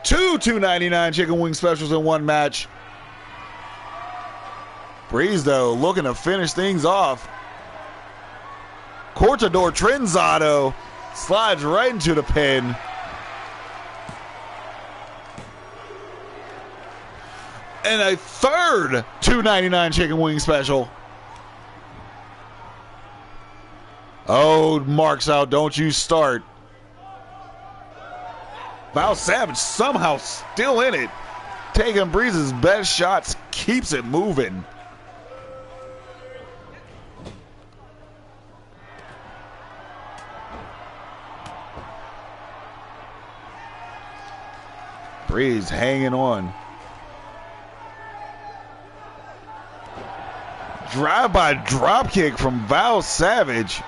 2 $2.99 chicken wing specials in one match. Breeze, though, looking to finish things off. Cortador Trenzado slides right into the pin. And a third $2.99 chicken wing special. Oh, marks out, don't you start. Val Savage somehow still in it. Taking Breeze's best shots, keeps it moving. Breeze hanging on. Drive-by dropkick from Val Savage.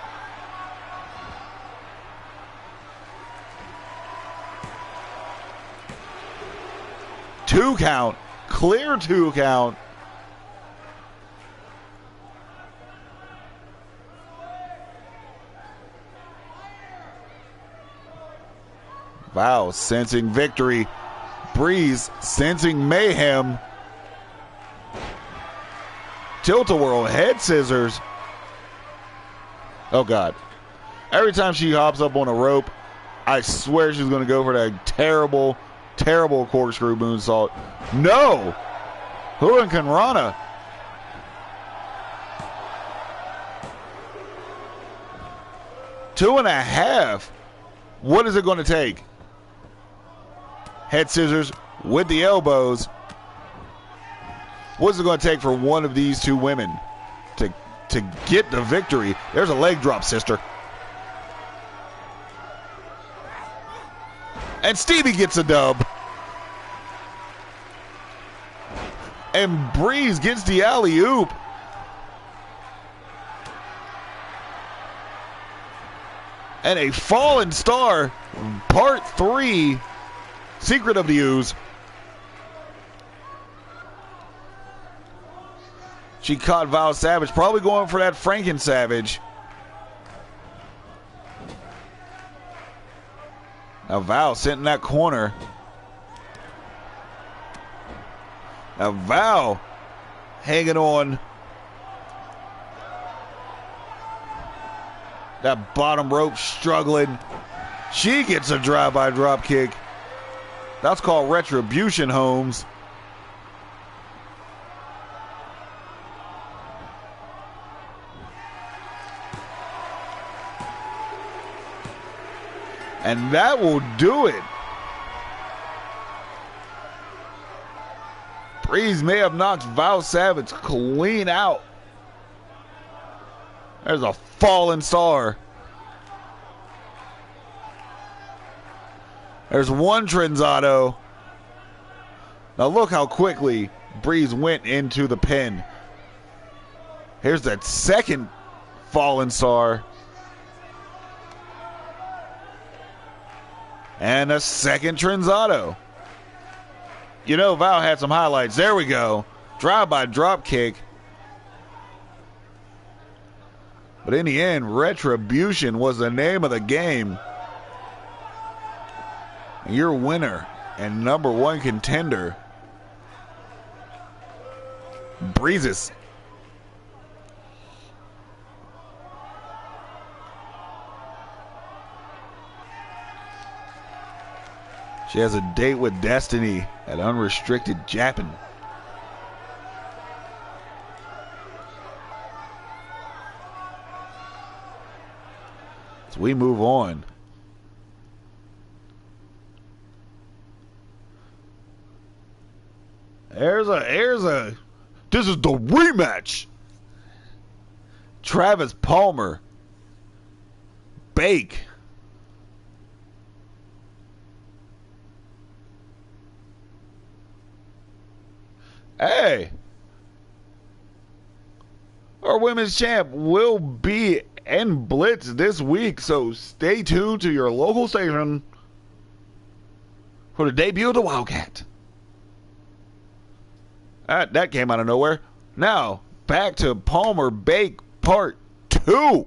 Two count. Clear 2 count. Val sensing victory. Breeze sensing mayhem. Tilt-a-whirl head scissors. Oh, God. Every time she hops up on a rope, I swear she's going to go for that terrible Terrible corkscrew moonsault. No! Hurricane Rana. Two and a half. What is it going to take? Head scissors with the elbows. What's it going to take for one of these two women to get the victory? There's a leg drop, sister. And Stevie gets a dub. And Breeze gets the alley-oop. And a fallen star, part 3, Secret of the Ooze. She caught Val Savage, probably going for that Franken Savage. Now Val sitting in that corner. Now Val hanging on. That bottom rope struggling. She gets a drive-by drop kick. That's called retribution, Holmes. And that will do it. Breeze may have knocked Val Savage clean out. There's a fallen star. There's one Trenzado. Now look how quickly Breeze went into the pin. Here's that second fallen star. And a second Trenzado. You know, Val had some highlights. There we go. Drive-by drop kick. But in the end, retribution was the name of the game. And your winner and number 1 contender, Breezes. She has a date with Destiny at Unrestricted Japan. So we move on. This is the rematch. Travis Palmer. Bake. Hey. Our women's champ will be in Blitz this week, so stay tuned to your local station for the debut of the Wildcat. That came out of nowhere. Now, back to Palmer Bake Part 2.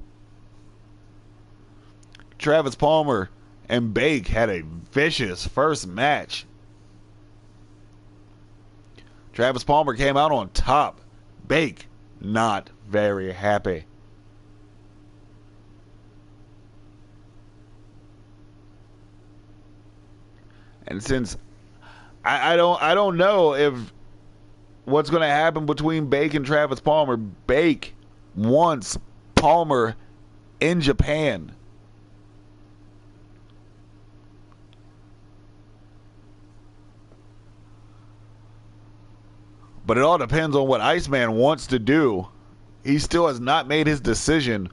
Travis Palmer and Bake had a vicious first match. Travis Palmer came out on top. Bake, not very happy. And since I don't know if what's going to happen between Bake and Travis Palmer. Bake wants Palmer in Japan. But it all depends on what Iceman wants to do. He still has not made his decision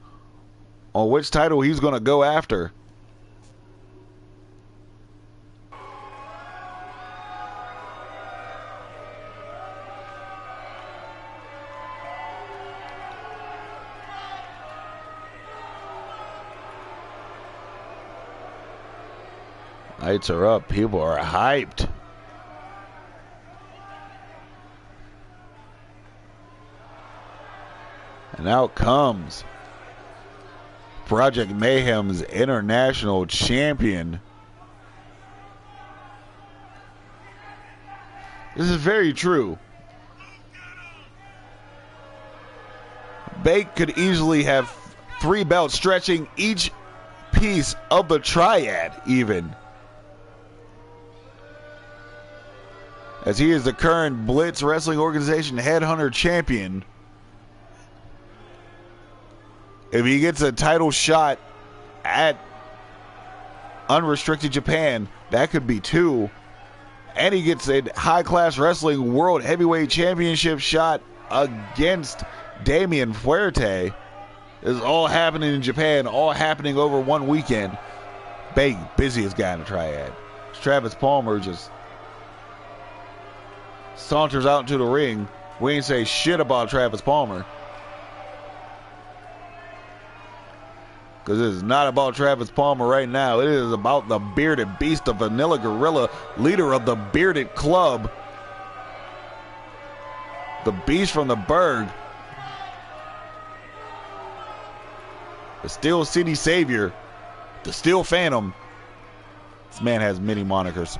on which title he's going to go after. Lights are up. People are hyped. And out comes Project Mayhem's international champion. This is very true. Bake could easily have 3 belts stretching each piece of the triad even. as he is the current Blitz Wrestling Organization Headhunter Champion. If he gets a title shot at Unrestricted Japan, that could be 2. And he gets a High Class Wrestling World Heavyweight Championship shot against Damian Fuerte. This is all happening in Japan, all happening over one weekend. Big, busiest guy in the triad. Travis Palmer just saunters out into the ring. We ain't say shit about Travis Palmer, because it is not about Travis Palmer right now. It is about the bearded beast of Vanilla Gorilla, leader of the Bearded Club. The beast from the Berg. The Steel City Savior. The Steel Phantom. This man has many monikers,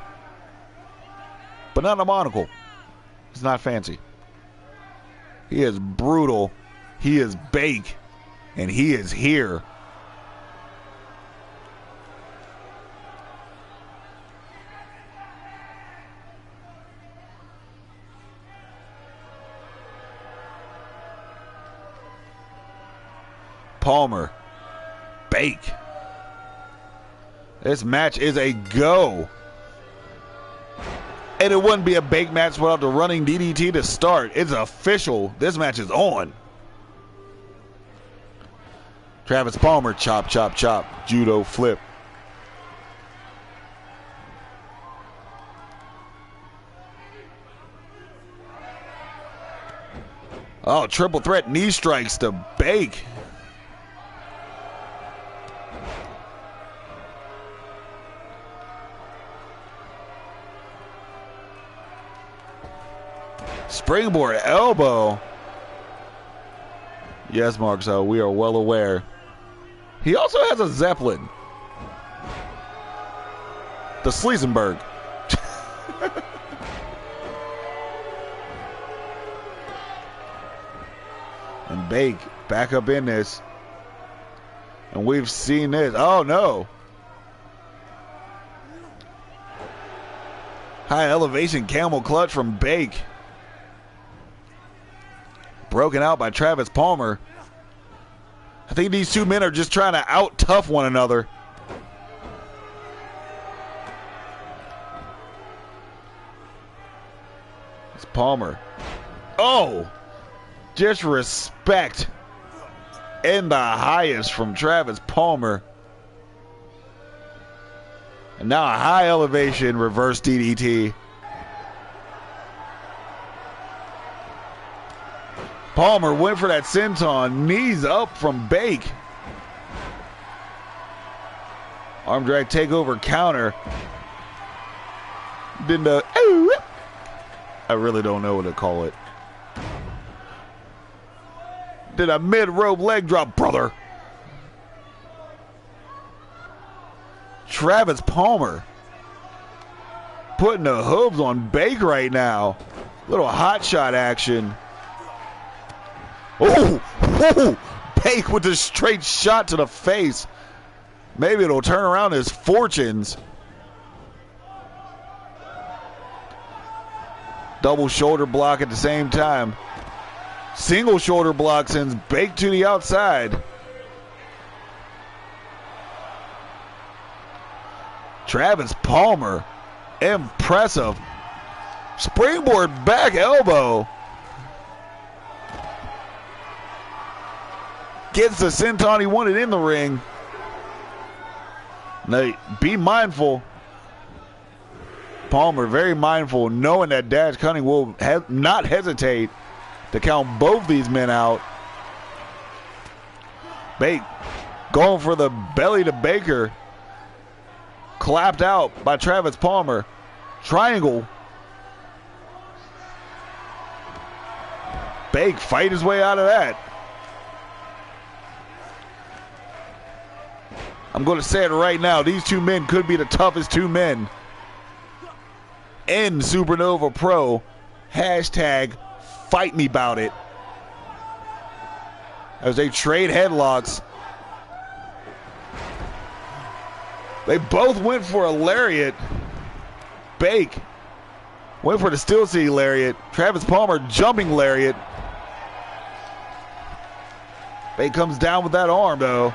but not a monocle. It's not fancy. He is brutal. He is bake. And he is here. Palmer. Bake. This match is a go. And it wouldn't be a bake match without the running DDT to start. It's official. This match is on. Travis Palmer, chop, chop, chop. Judo flip. Oh, triple threat knee strikes to Bake. Springboard elbow. Yes, Mark, so we are well aware. He also has a Zeppelin. The Sleazenberg. And Bake back up in this. And we've seen this. Oh, no. High elevation camel clutch from Bake. Broken out by Travis Palmer. I think these two men are just trying to out-tough one another. It's Palmer. Oh! Just respect in the highest from Travis Palmer. And now a high elevation reverse DDT. Palmer went for that senton, knees up from Bake. Arm drag takeover counter. Then the, I really don't know what to call it. Did a mid-rope leg drop, brother. Travis Palmer putting the hooves on Bake right now. Little hot shot action. Oh, Bake with a straight shot to the face. Maybe it'll turn around his fortunes. Double shoulder block at the same time. Single shoulder block sends Bake to the outside. Travis Palmer, impressive. Springboard back elbow. Gets the senton he wanted in the ring. Now, be mindful. Palmer very mindful, knowing that Dash Cunning will not hesitate to count both these men out. Bake going for the belly to Baker. Clapped out by Travis Palmer. Triangle. Bake fight his way out of that. I'm going to say it right now. These two men could be the toughest two men in SuperNova Pro. Hashtag fight me about it. As they trade headlocks. They both went for a lariat. Bake Went for the Steel City Lariat. Travis Palmer jumping Lariat. Bake comes down with that arm, though.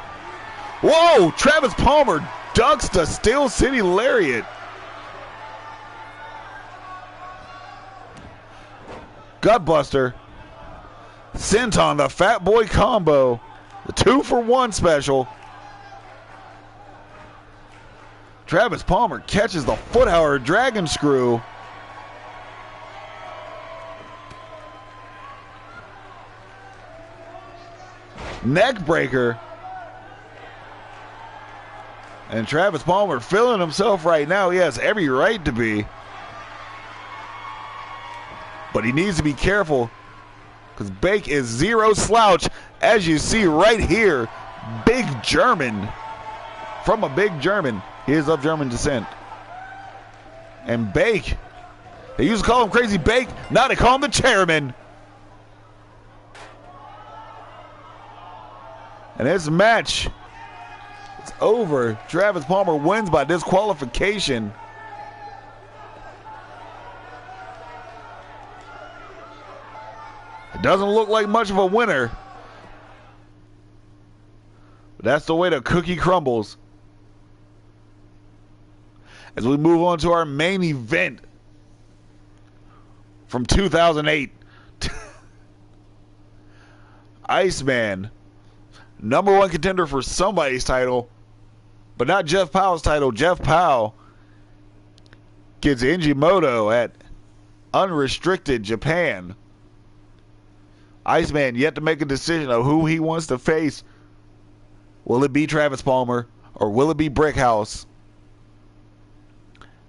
Whoa! Travis Palmer ducks the Steel City Lariat. Gutbuster. Senton, the Fat Boy combo. The 2-for-1 special. Travis Palmer catches the foot howler dragon screw. Neck breaker. And Travis Palmer feeling himself right now. He has every right to be. But he needs to be careful, because Bake is zero slouch, as you see right here. Big German. From a big German. He is of German descent. And Bake, they used to call him Crazy Bake. Now they call him the Chairman. And this match, it's over. Travis Palmer wins by disqualification. It doesn't look like much of a winner, but that's the way the cookie crumbles. As we move on to our main event from 2008. Iceman, #1 contender for somebody's title, but not Jeff Powell's title. Jeff Powell gets Ingimoto at Unrestricted Japan. Iceman yet to make a decision of who he wants to face. Will it be Travis Palmer or will it be Brickhouse?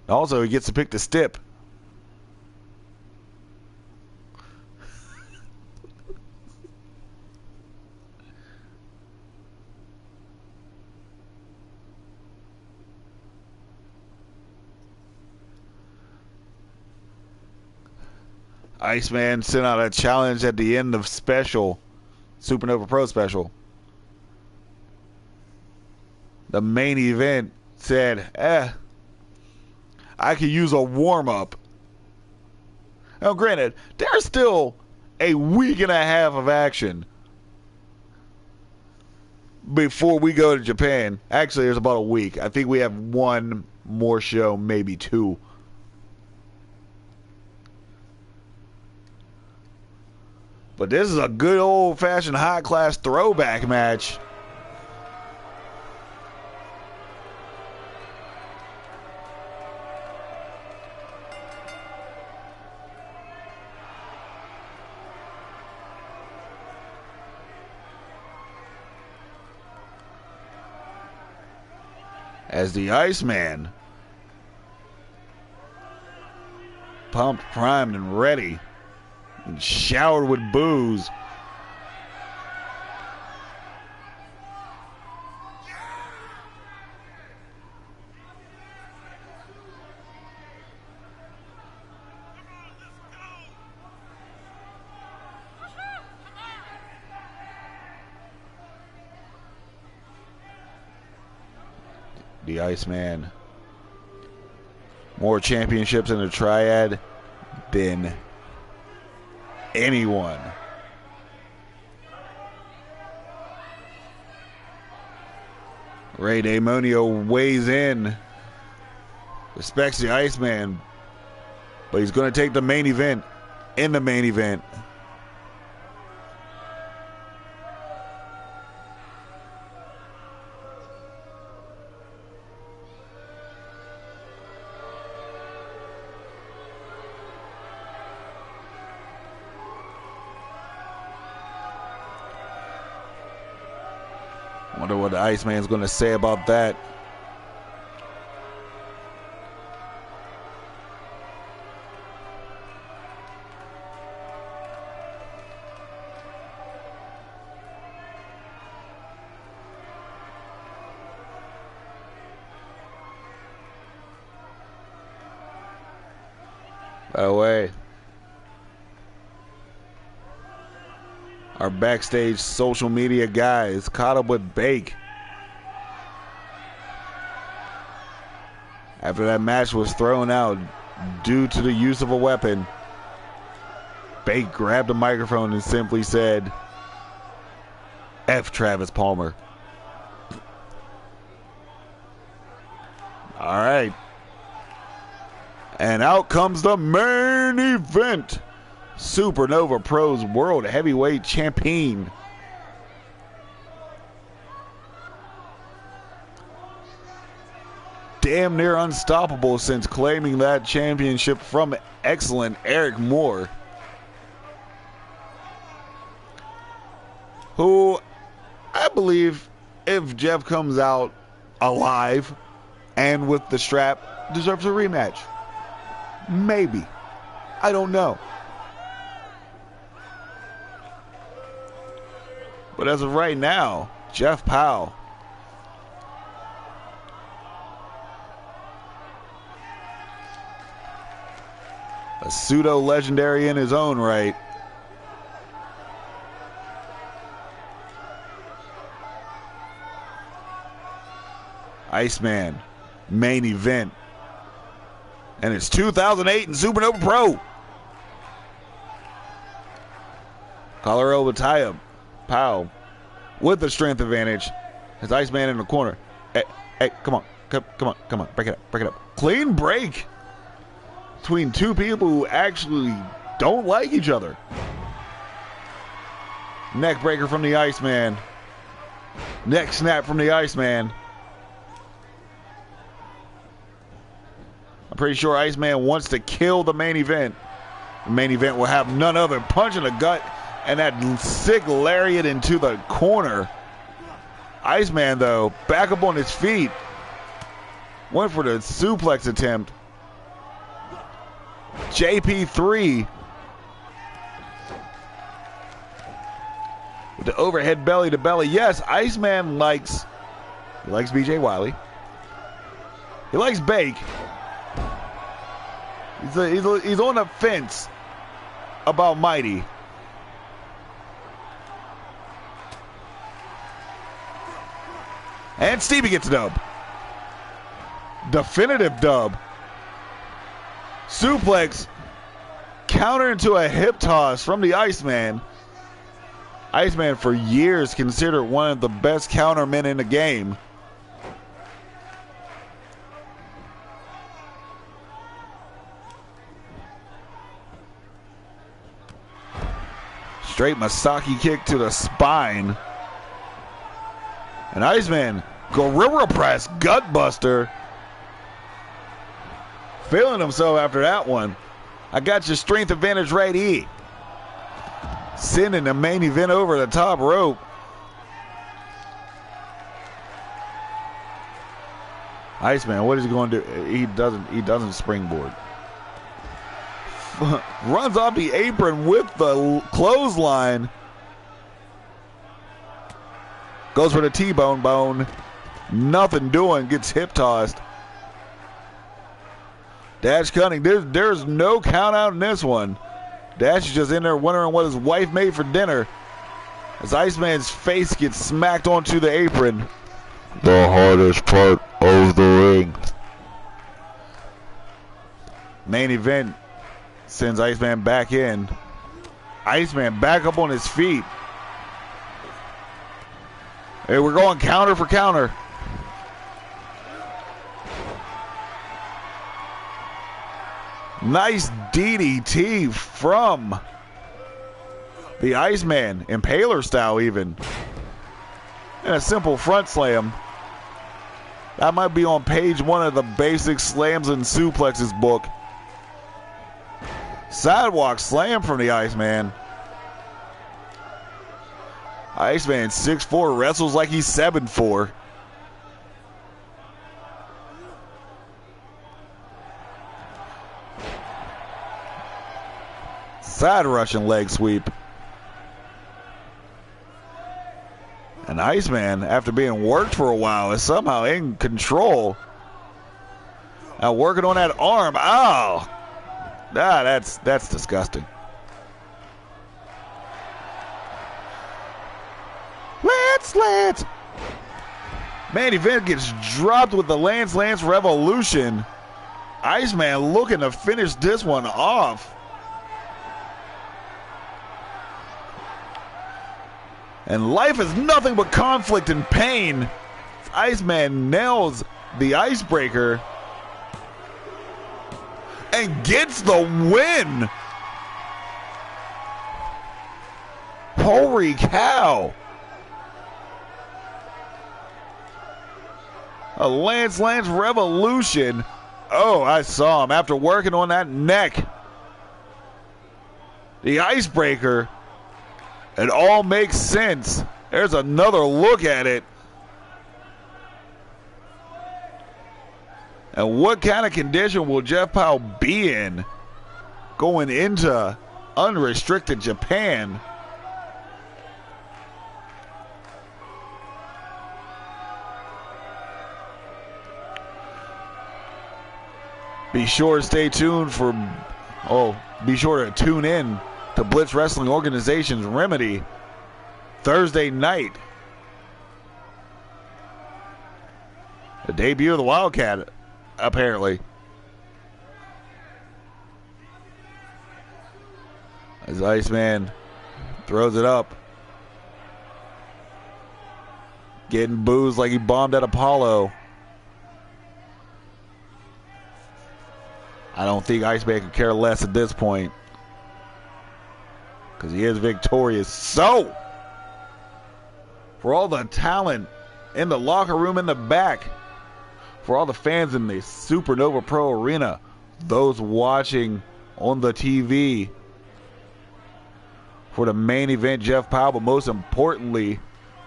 Also, he gets to pick the stip. Iceman sent out a challenge at the end of special, SuperNova Pro special. The main event said, I could use a warm-up. Now, granted, there's still a week and a half of action before we go to Japan. Actually, there's about a week. I think we have one more show, maybe two. But this is a good old-fashioned high-class throwback match. As the Iceman, pumped, primed, and ready, and showered with booze. The Iceman, more championships in the triad than anyone. Ray Damonio weighs in, respects the Iceman, but he's going to take the main event in the main event. Wonder what the Iceman's going to say about that. By the way, our backstage social media guys caught up with Bake after that match was thrown out. due to the use of a weapon. Bate grabbed the microphone and simply said, F Travis Palmer. All right. And out comes the main event. SuperNova Pro's World Heavyweight Champion. Damn near unstoppable since claiming that championship from excellent Eric Moore, who I believe, if Jeff comes out alive and with the strap, deserves a rematch. Maybe. I don't know. But as of right now, Jeff Powell, a pseudo-legendary in his own right, Iceman, main event. And it's 2008 in SuperNova Pro. Collar over tie-up. Powell with the strength advantage. His Iceman in the corner. Hey, come on. Come on. Break it up. Clean break between two people who actually don't like each other. Neck breaker from the Iceman. Neck snap from the Iceman. I'm pretty sure Iceman wants to kill the main event. The main event will have none other punch in the gut and that sick lariat into the corner. Iceman, though, back up on his feet. Went for the suplex attempt. JP3 with the overhead belly to belly. Yes, Iceman likes BJ Wiley. He likes Bake. He's on the fence about Mighty. And Stevie gets a dub. Definitive dub. Suplex. Counter into a hip toss from the Iceman. Iceman for years considered one of the best countermen in the game. Straight Masaki kick to the spine. And Iceman, gorilla press, gut buster. Feeling himself after that one. I got your strength advantage right here. Sending the main event over the top rope. Iceman, what is he going to do? He doesn't springboard. Runs off the apron with the clothesline. Goes for the T-bone bone. Nothing doing. Gets hip tossed. Dash cunning. There's no count out in this one. Dash is just in there wondering what his wife made for dinner. As Iceman's face gets smacked onto the apron. The hardest part of the ring. Main event sends Iceman back in. Iceman back up on his feet. Hey, we're going counter for counter. Nice DDT from the Iceman. Impaler style even. And a simple front slam. That might be on page 1 of the basic slams and suplexes book. Sidewalk slam from the Iceman. Iceman 6'4", wrestles like he's 7'4". Side Russian leg sweep. And Iceman, after being worked for a while, is somehow in control. Now working on that arm. Oh! That's disgusting. Lance! Main event gets dropped with the Lance Revolution. Iceman looking to finish this one off. And life is nothing but conflict and pain. Iceman nails the icebreaker and gets the win. Holy cow. A Lance revolution. Oh, I saw him after working on that neck. The icebreaker. It all makes sense. There's another look at it. And what kind of condition will Jeff Powell be in going into unrestricted Japan? Be sure to stay tuned for, be sure to tune in to Blitz Wrestling Organization's Remedy Thursday night. The debut of the Wildcat, apparently. As Iceman throws it up. Getting boozed like he bombed at Apollo. I don't think Iceman could care less at this point, because he is victorious. So, for all the talent in the locker room in the back, for all the fans in the SuperNova Pro Arena, those watching on the TV, for the main event, Jeff Powell, but most importantly,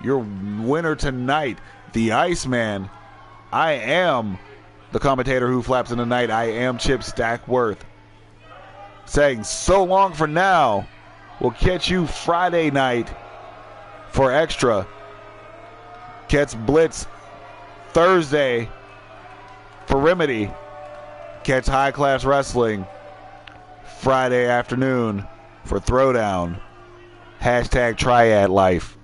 your winner tonight, the Iceman. I am the commentator who flaps in the night. I am Chip Stackworth, saying so long for now. We'll catch you Friday night for Extra. Catch Blitz Thursday for Remedy. Catch High Class Wrestling Friday afternoon for Throwdown. #Triad Life.